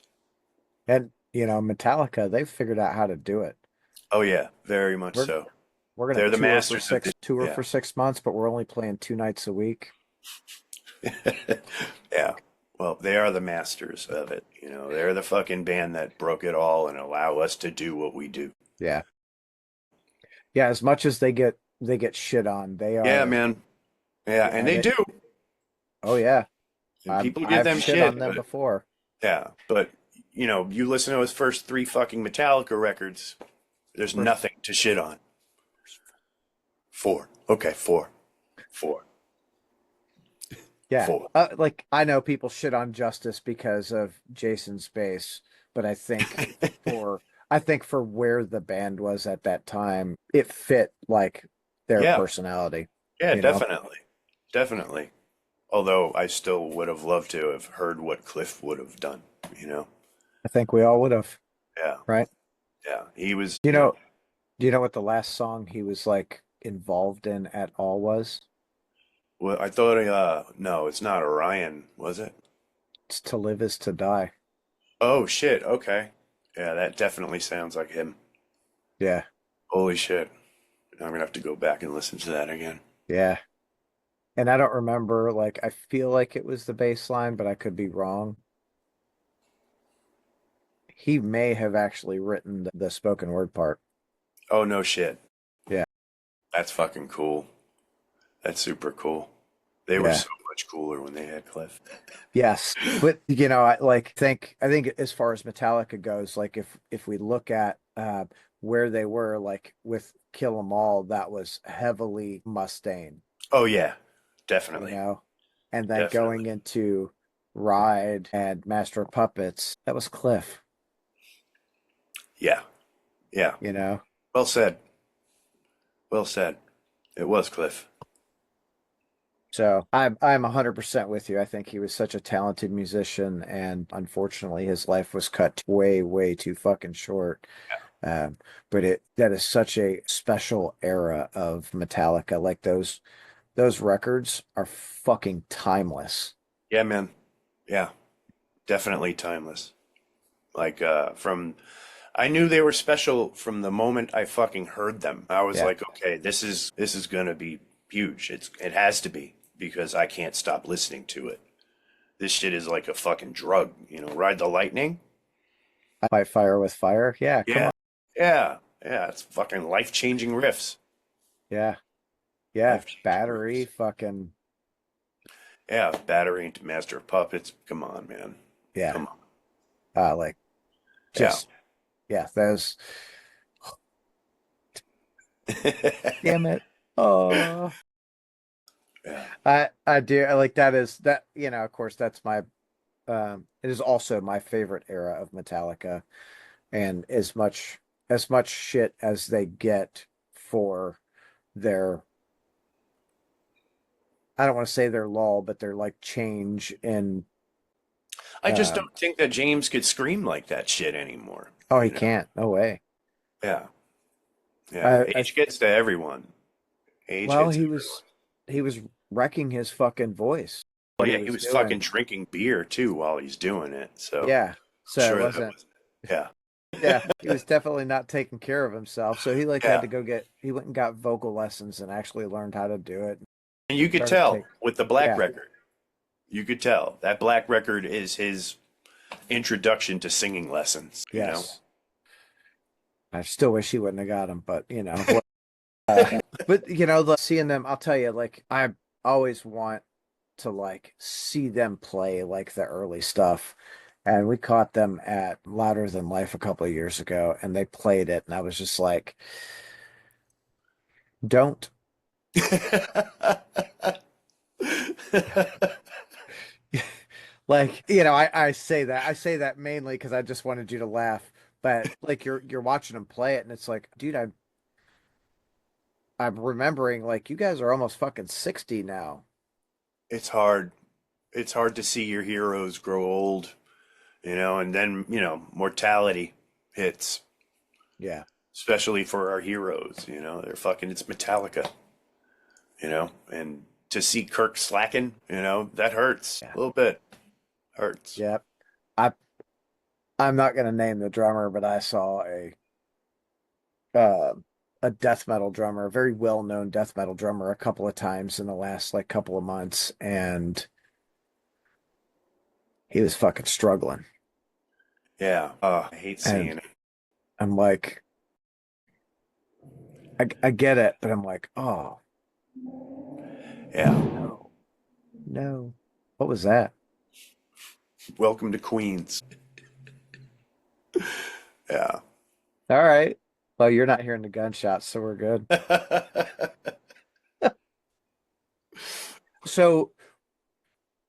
And Metallica, they've figured out how to do it. Oh, yeah, very much We're so. we're gonna They're the masters of tour yeah. for 6 months, but we're only playing 2 nights a week. Yeah. Well, they are the masters of it. They're the fucking band that broke it all and allow us to do what we do. Yeah. Yeah, as much as they get shit on, they Yeah, are, man. Yeah, and they they do. oh yeah. And people give I've them shit on shit, them but before. yeah, but you listen to his first three fucking Metallica records, there's First, nothing to shit on. Four. Okay, four. Four. yeah. Four. Like I know people shit on Justice because of Jason's bass, but I think for where the band was at that time, it fit like their Yeah, personality, yeah, you know. definitely. Definitely. Although I still would have loved to have heard what Cliff would have done, you know? I think we all would have, Yeah, right? yeah. He was, You know, do you know what the last song he was like involved in at all was? well, I thought, no, it's not Orion, was it? It's To Live Is to Die. Oh, shit, okay. Yeah, that definitely sounds like him. Yeah, Holy shit. I'm gonna have to go back and listen to that again. yeah. And I don't remember, like, I feel like it was the bass line, but I could be wrong. He may have actually written the spoken word part. Oh, no shit. Yeah, That's fucking cool. That's super cool. They were yeah. so much cooler when they had Cliff. Yes. But I think as far as Metallica goes, like if we look at where they were, like with Kill 'Em All, that was heavily Mustaine, Oh, yeah, you definitely. know? And then going Definitely. into Ride and Master of Puppets, that was Cliff, Yeah, yeah. you know? Well said. Well said. It was Cliff. So I'm 100% with you. I think he was such a talented musician, and unfortunately, his life was cut way, way too fucking short. Um, but it that is such a special era of Metallica. Like those records are fucking timeless. Yeah, man. Yeah, definitely timeless. Like, I knew they were special from the moment I fucking heard them. I was Yeah. like, okay, this is gonna be huge. It has to be because I can't stop listening to it. This shit is like a fucking drug, Ride the Lightning. Fight Fire with Fire. Yeah, come Yeah, on. yeah, yeah. It's fucking life-changing riffs. Yeah. Yeah. Life-changing Battery, riffs. fucking Yeah, Battery into Master of Puppets. Come on, man. yeah. Come Like on. just yeah, those Yeah. damn it. Oh, Yeah. I do. I like that is that, of course that's my it is also my favorite era of Metallica. And as much shit as they get for their, I don't want to say their lull, but their like change in, I just um, don't think that James could scream like that shit anymore. oh, he You know? can't. No way. Yeah. Yeah. I Age gets to everyone. Age Well, hits everyone. he was wrecking his fucking voice, Well, what he yeah, he was was fucking doing. drinking beer too while he's doing it. So Yeah. I'm So it sure that wasn't, was, yeah. yeah, he was definitely not taking care of himself. So he like had Yeah. to go he went and got vocal lessons and actually learned how to do it. And you could Started tell take, with the black yeah, record. You could tell that black record is his introduction to singing lessons, you know? yes. I still wish he wouldn't have got him, but but seeing them, I'll tell you, like I always want to like see them play like the early stuff. And we caught them at Louder Than Life a couple of years ago, and they played it, and I was just like, "Don't." Like, I say that mainly because I just wanted you to laugh. But like you're watching them play it, and it's like, dude, I'm remembering like you guys are almost fucking 60 now. It's hard. It's hard to see your heroes grow old, and then, mortality hits, Yeah. especially for our heroes, they're fucking, it's Metallica, and to see Kirk slacking, that hurts Yeah. a little bit. Hurts. Yeah. I I'm not gonna name the drummer, but I saw uh, a death metal drummer, a very well-known death metal drummer, a couple of times in the last like couple of months, and he was fucking struggling. Yeah. I hate And seeing it. I'm like, I get it, but I'm like, oh Yeah. no, no. What was that? Welcome to Queens. Yeah. All right. Well, you're not hearing the gunshots, so we're good. So,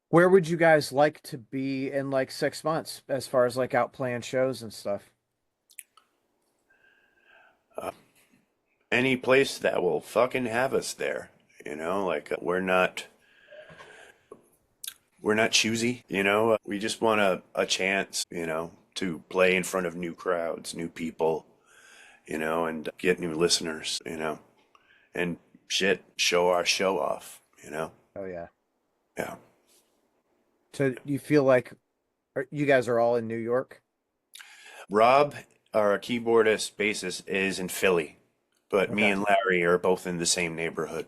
where would you guys like to be in like 6 months as far as like out playing shows and stuff? Uh, any place that will fucking have us there, like we're not choosy, we just want a chance, to play in front of new crowds, new people, and get new listeners, and shit, show our show off, Oh yeah. yeah. So you feel like you guys are all in New York? Rob, our keyboardist bassist, is in Philly, but me Okay. and Larry are both in the same neighborhood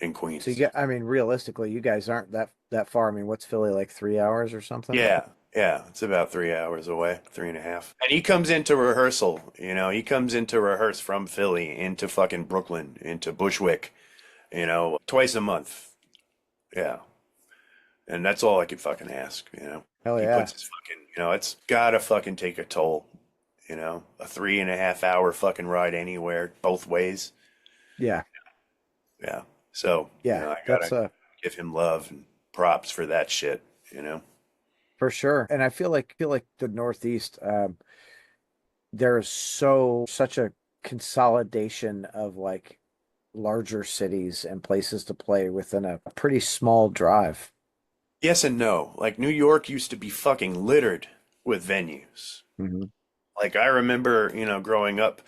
in So you Queens. get, I mean, realistically, you guys aren't that far. I mean, what's Philly like 3 hours or something? Yeah, yeah, it's about 3 hours away, 3.5. And he comes into rehearsal, he comes into rehearse from Philly into fucking Brooklyn, into Bushwick, twice a month. Yeah. And that's all I could fucking ask, Hell He yeah. puts his fucking, it's gotta fucking take a toll, a 3.5 hour fucking ride anywhere, both ways. Yeah. Yeah. So, Yeah. I That's gotta give him love and props for that shit. for sure. And I feel like the Northeast, there is such a consolidation of like larger cities and places to play within a pretty small drive. Yes and no. Like New York used to be fucking littered with venues. Hmm. Like I remember, growing up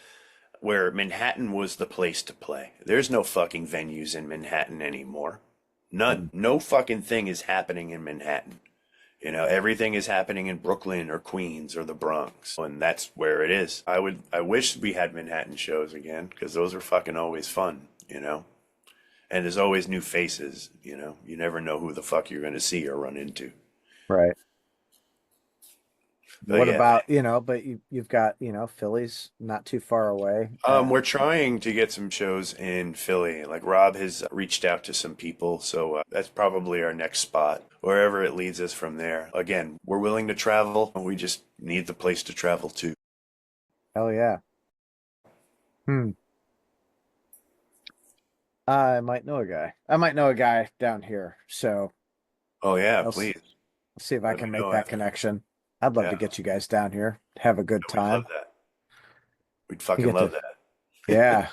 where Manhattan was the place to play. There's no fucking venues in Manhattan anymore. None. No fucking thing is happening in Manhattan. Everything is happening in Brooklyn or Queens or the Bronx, and that's where it is. I wish we had Manhattan shows again because those are fucking always fun. And there's always new faces. You never know who the fuck you're gonna see or run into. Right. But What yeah, about, but you've got, Philly's not too far away. we're trying to get some shows in Philly. Like Rob has reached out to some people, so that's probably our next spot. Wherever it leads us from there. Again, we're willing to travel. We just need the place to travel to. Hell yeah. Hmm. I might know a guy. I might know a guy down here. So Oh yeah, I'll please see if I let me can make know that after. connection. I'd love to Yeah, get you guys down here, have a good we'd love time. that. We'd You fucking get love to, that. yeah.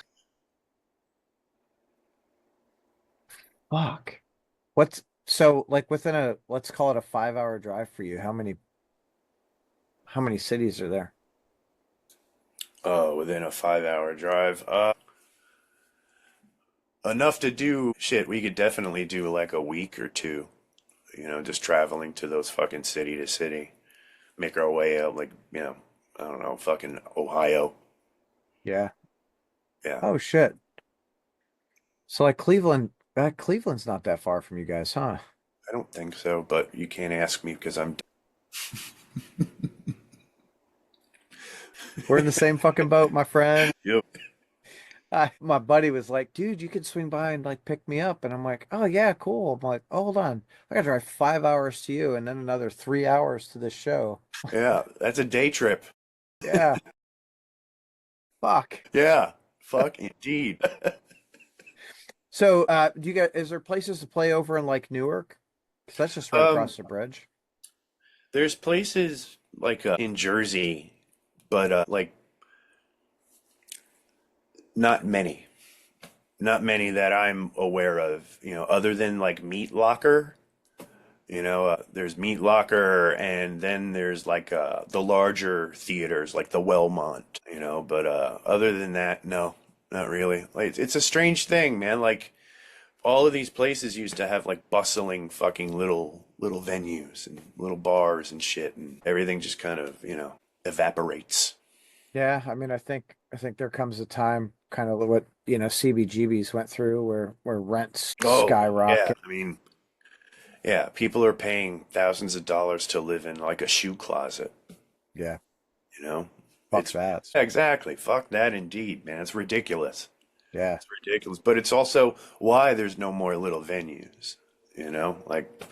Fuck. What's so like within a let's call it a 5 hour drive for you? How many cities are there? Within a 5 hour drive. Enough to do shit. We could definitely do like a week or two, just traveling to those fucking city to city. Make our way up, like, I don't know, fucking Ohio. Yeah. Yeah, Oh shit. So like Cleveland's not that far from you guys, huh? I don't think so, but you can't ask me because I'm. We're in the same fucking boat, my friend. Yep. My buddy was like, dude, you could swing by and like pick me up. And I'm like, oh yeah, cool. I'm like, oh, hold on. I gotta drive 5 hours to you and then another 3 hours to this show. Yeah, that's a day trip. Yeah. Fuck. Yeah, fuck indeed. So, do you guys, is there places to play over in like Newark? Because that's just right Um, across the bridge. there's places like in Jersey, but like not many, not many that I'm aware of. Other than like Meat Locker. There's Meat Locker, and then there's like the larger theaters, like the Wellmont. But other than that, no, not really. Like it's a strange thing, man. Like all of these places used to have like bustling fucking little venues and little bars and shit, and everything just kind of evaporates. Yeah, I mean, I think there comes a time, kind of what CBGBs went through, where rents Oh yeah, skyrocket. I mean, yeah, people are paying thousands of dollars to live in like a shoe closet. Yeah, You know, fuck it's that. exactly fuck that indeed, man. It's ridiculous. Yeah. It's ridiculous, but it's also why there's no more little venues. Like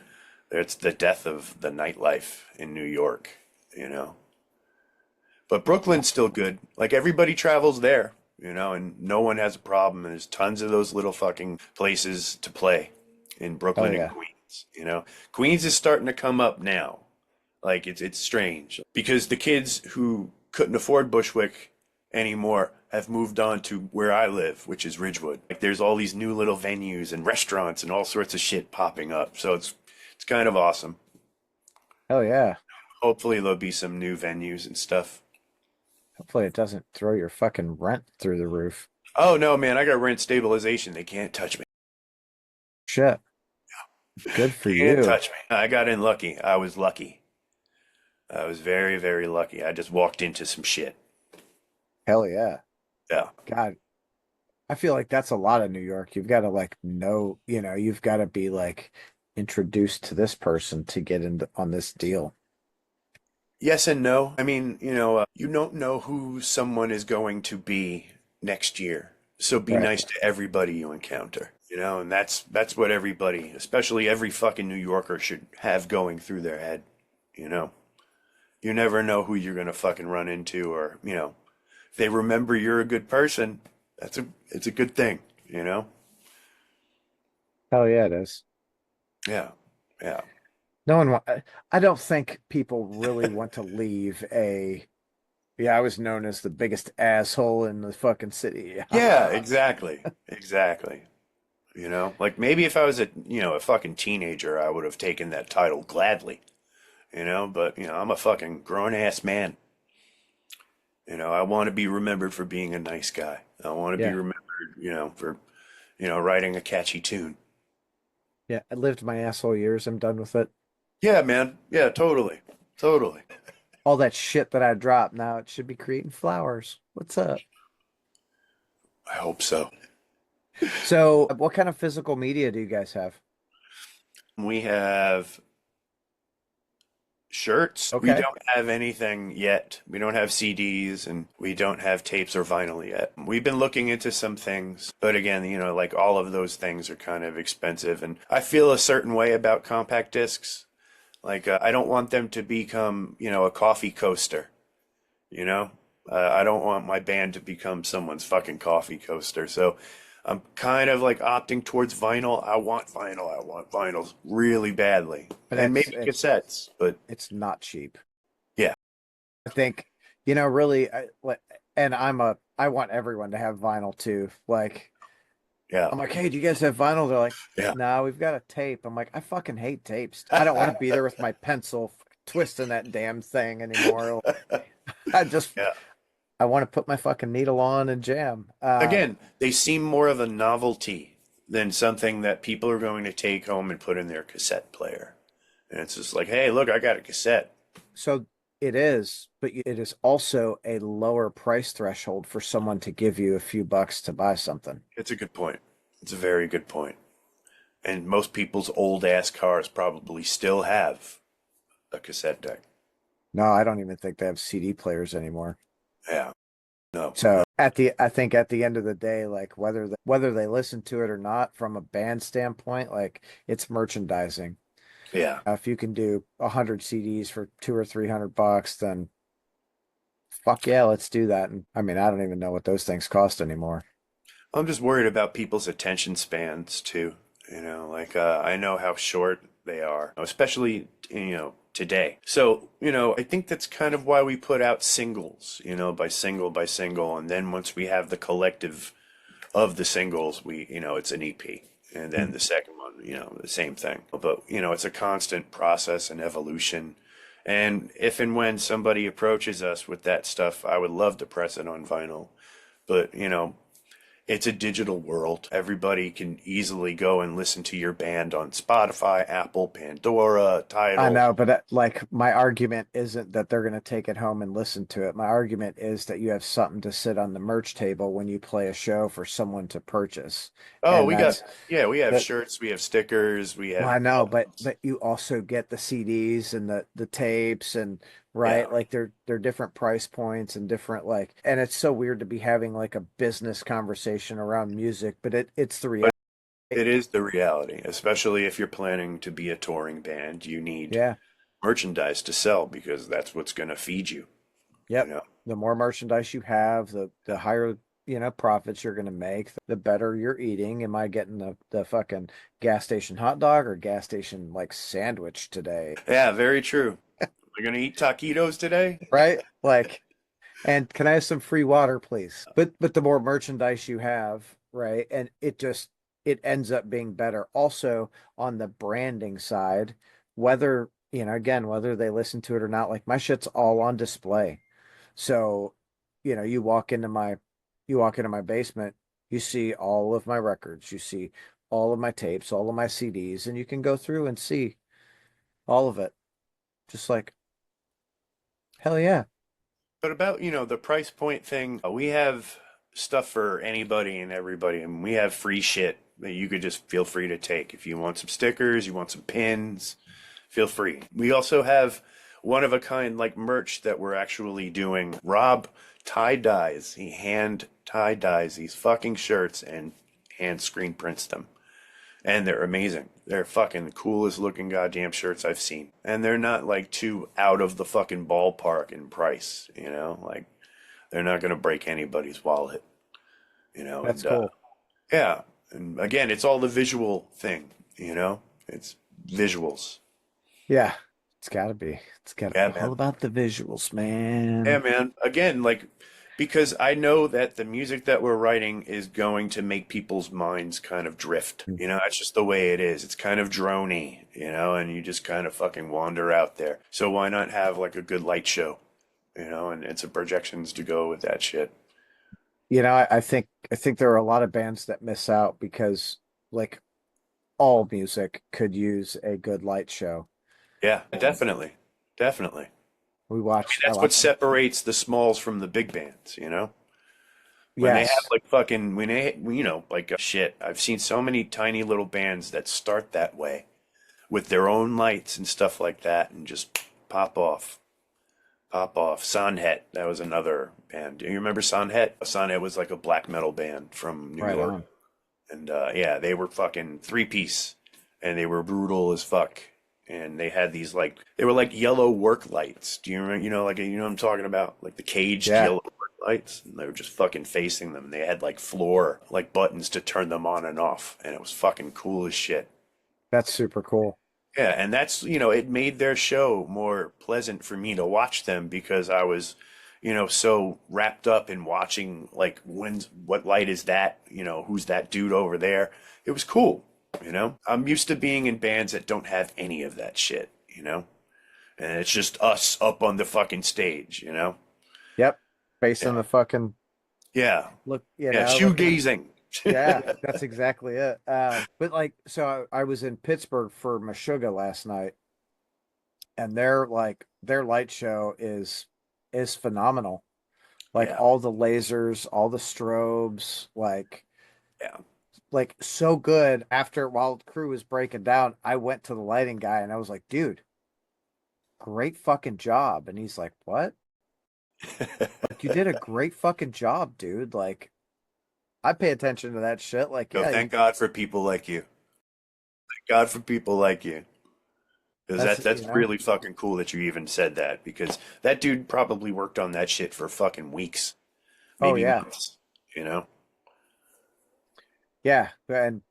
it's the death of the nightlife in New York. You know, but Brooklyn's still good. Like everybody travels there. And no one has a problem. And there's tons of those little fucking places to play in Oh Brooklyn and yeah. Queens. Queens is starting to come up now. Like it's strange because the kids who couldn't afford Bushwick anymore have moved on to where I live, which is Ridgewood. Like there's all these new little venues and restaurants and all sorts of shit popping up. So it's kind of awesome. Oh yeah. Hopefully there'll be some new venues and stuff. Hopefully it doesn't throw your fucking rent through the roof. Oh no, man, I got rent stabilization. They can't touch me. Shit. Good for Can't you. touch me. I got in lucky. I was lucky. I was very, very lucky. I just walked into some shit. Hell yeah. Yeah. God, I feel like that's a lot of New York. You've got to like know, you've got to be like introduced to this person to get into on this deal. Yes and no. I mean, you don't know who someone is going to be next year. So be Right. nice to everybody you encounter. And that's what everybody, especially every fucking New Yorker should have going through their head, you know. You never know who you're going to fucking run into or, if they remember you're a good person, it's a good thing. Hell yeah, it is. Yeah. Yeah. No one I don't think people really want to leave yeah, I was known as the biggest asshole in the fucking city. Yeah, exactly. Exactly. Like maybe if I was a fucking teenager, I would have taken that title gladly, but I'm a fucking grown ass man. I want to be remembered for being a nice guy. I want to be Yeah. remembered, for, writing a catchy tune. Yeah. I lived my asshole years. I'm done with it. Yeah, man. Yeah, totally. Totally. All that shit that I dropped, now it should be creating flowers. What's up? I hope so. So, what kind of physical media do you guys have? We have shirts. We Okay. don't have anything yet. We don't have CDs and we don't have tapes or vinyl yet. We've been looking into some things, but again, like all of those things are kind of expensive. And I feel a certain way about compact discs. Like, I don't want them to become, a coffee coaster, you know? I don't want my band to become someone's fucking coffee coaster. So I'm kind of like opting towards vinyl. I want vinyl. I want vinyls really badly. And And it's maybe cassettes, but it's not cheap. yeah. I think, really, and I want everyone to have vinyl too. Like, Yeah. I'm like, hey, do you guys have vinyl? They're like, Yeah. no, we've got a tape. I'm like, I fucking hate tapes. I don't want to be there with my pencil twisting that damn thing anymore. I just, Yeah. I want to put my fucking needle on and jam. Again, they seem more of a novelty than something that people are going to take home and put in their cassette player. And it's just like, hey, look, I got a cassette. So it is, but it is also a lower price threshold for someone to give you a few bucks to buy something. It's a good point. It's a very good point. And most people's old ass cars probably still have a cassette deck. No, I don't even think they have CD players anymore. Yeah. No, So no. I think at the end of the day, like whether they listen to it or not, from a band standpoint, like it's merchandising. Yeah. If you can do 100 CDs for 200 or 300 bucks, then fuck yeah, let's do that. And I mean, I don't even know what those things cost anymore. I'm just worried about people's attention spans too. You know, like I know how short they are, especially today. So I think that's kind of why we put out singles, by single, and then once we have the collective of the singles, it's an EP, and then the second one, the same thing. But it's a constant process and evolution. And if and when somebody approaches us with that stuff, I would love to press it on vinyl. But it's a digital world. Everybody can easily go and listen to your band on Spotify, Apple, Pandora, I Tidal. know, but like my argument isn't that they're going to take it home and listen to it. My argument is that you have something to sit on the merch table when you play a show for someone to purchase. Oh, And that's we have that. shirts, we have stickers, we Well, have I know, all, but you also get the CDs and the tapes and yeah. right, like they're different price points and different like, and it's so weird to be having like a business conversation around music, but it's the reality. But it is the reality, especially if you're planning to be a touring band. You need Yeah. merchandise to sell because that's what's going to feed you, you Yep. know. The more merchandise you have, the higher, profits you're going to make, the better you're eating. Am I getting the fucking gas station hot dog or gas station like sandwich today? Yeah, very true. We're going to eat taquitos today? Right? Like, and can I have some free water, please? But the more merchandise you have, right? And it ends up being better. Also on the branding side, whether, again, whether they listen to it or not, like my shit's all on display. So, you walk into my basement, you see all of my records, you see all of my tapes, all of my CDs, and you can go through and see all of it. Just like, hell yeah. But about, the price point thing, we have stuff for anybody and everybody, and we have free shit that you could just feel free to take. If you want some stickers, you want some pins, feel free. We also have one of a kind like merch that we're actually doing. Rob tie dyes. He hand tie dyes these fucking shirts and hand screen prints them. And they're amazing. They're fucking coolest looking goddamn shirts I've seen. And they're not like too out of the fucking ballpark in price, Like they're not going to break anybody's wallet, That's and cool. yeah. And again, it's all the visual thing. It's visuals. Yeah. It's gotta be. It's gotta Yeah, be all man. about the visuals, Yeah, man. man. Again, like, because I know that the music that we're writing is going to make people's minds kind of drift. That's just the way it is. It's kind of drony, and you just kind of fucking wander out there. So why not have like a good light show, and some projections to go with that shit. I think there are a lot of bands that miss out because like all music could use a good light show. Yeah, definitely. Definitely. I That's what watched, separates the smalls from the big bands. When they have yes. like fucking, when they, like shit, I've seen so many tiny little bands that start that way with their own lights and stuff like that and just pop off. Pop off. Sonhet, that was another band. Do you remember Sonhet? Sonhet was like a black metal band from New Right York. on. And yeah, they were fucking three-piece and they were brutal as fuck. And they had these like, they were like yellow work lights. Do you remember, what I'm talking about? Like the caged Yeah, yellow work lights. And they were just fucking facing them. And they had like floor, like buttons to turn them on and off. And it was fucking cool as shit. that's super cool. Yeah, and that's, it made their show more pleasant for me to watch them because I was, so wrapped up in watching like what light is that, who's that dude over there. It was cool. I'm used to being in bands that don't have any of that shit. And it's just us up on the fucking stage. Yep. Facing Yeah. the fucking Yeah. look, Yeah. looking. Shoegazing. Yeah, that's exactly it. But like, so I was in Pittsburgh for Meshuggah last night, and their light show is phenomenal. Like Yeah. all the lasers, all the strobes, Yeah. like so good. After while the crew was breaking down, I went to the lighting guy and I was like, dude, great fucking job. And he's like, what? Like you did a great fucking job, dude. Like I pay attention to that shit. Like, So yeah, thank God for people like you. Thank God for people like you. Because that's, that's really fucking cool that you even said that because that dude probably worked on that shit for fucking weeks, oh maybe yeah. months. Yeah. And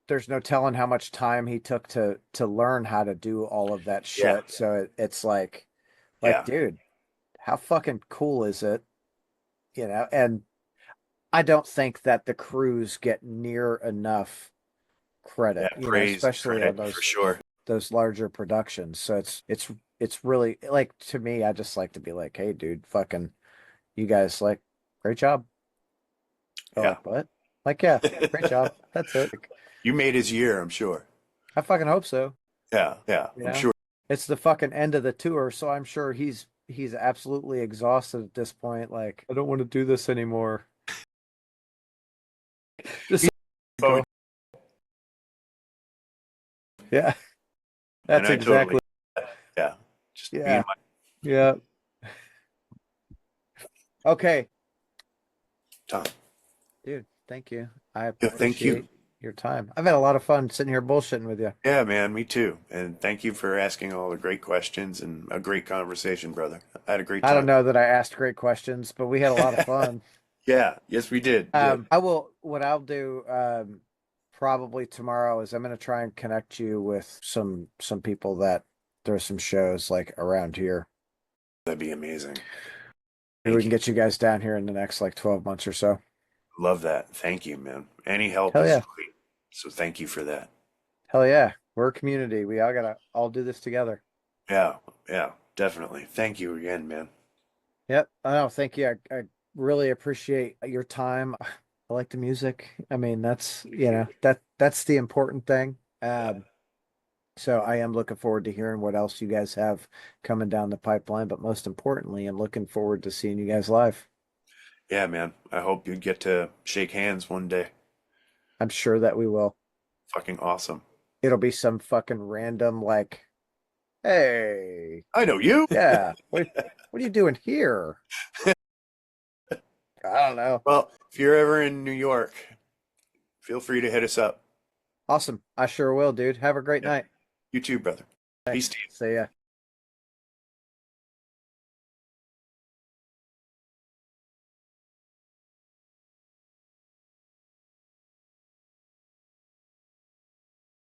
there's no telling how much time he took to learn how to do all of that Yeah. shit. So it's like, Yeah. dude, how fucking cool is it? And I don't think that the crews get near enough Yeah. credit, Praise and especially on credit for sure. those larger productions. So it's really like to me, I just like to be like, hey, dude, fucking you guys like great job. Or Yeah. like what? Like, yeah, great job. That's it. Like, You made his year, I'm sure. I fucking hope so. Yeah. Yeah. You I'm know, sure. it's the fucking end of the tour, so I'm sure he's absolutely exhausted at this point. Like, I don't want to do this anymore. Just Oh, go. Yeah, and that's I totally, exactly. yeah. Just being Yeah, yeah. Okay, Tom. dude. Thank you. I Yeah, thank you. appreciate your time. I've had a lot of fun sitting here bullshitting with you. Yeah, man, me too. And thank you for asking all the great questions and a great conversation, brother. I had a great I don't time. know that I asked great questions, but we had a lot of fun. Yeah, yes, we did. Yeah. I will. What I'll do, probably tomorrow is I'm gonna try and connect you with some people that there's some shows like around here. That'd be amazing. Maybe we Thank can you. get you guys down here in the next like 12 months or so. Love that. Thank you, man. Any help Hell is yeah. great. So thank you for that. Hell yeah. We're a community. We all gotta all do this together. Yeah, yeah, definitely. Thank you again, man. Yep. I know. Thank you. I really appreciate your time. I like the music. I mean, that's, that's the important thing. Yeah. So I am looking forward to hearing what else you guys have coming down the pipeline, but most importantly, I'm looking forward to seeing you guys live. Yeah, man. I hope you get to shake hands one day. I'm sure that we will. Fucking awesome. It'll be some fucking random like, hey, I know you. yeah, what are you doing here? I don't know. Well, if you're ever in New York, feel free to hit us up. Awesome. I sure will, dude. Have a great Yeah. night. You too, brother. Peace Thanks. to you. See ya.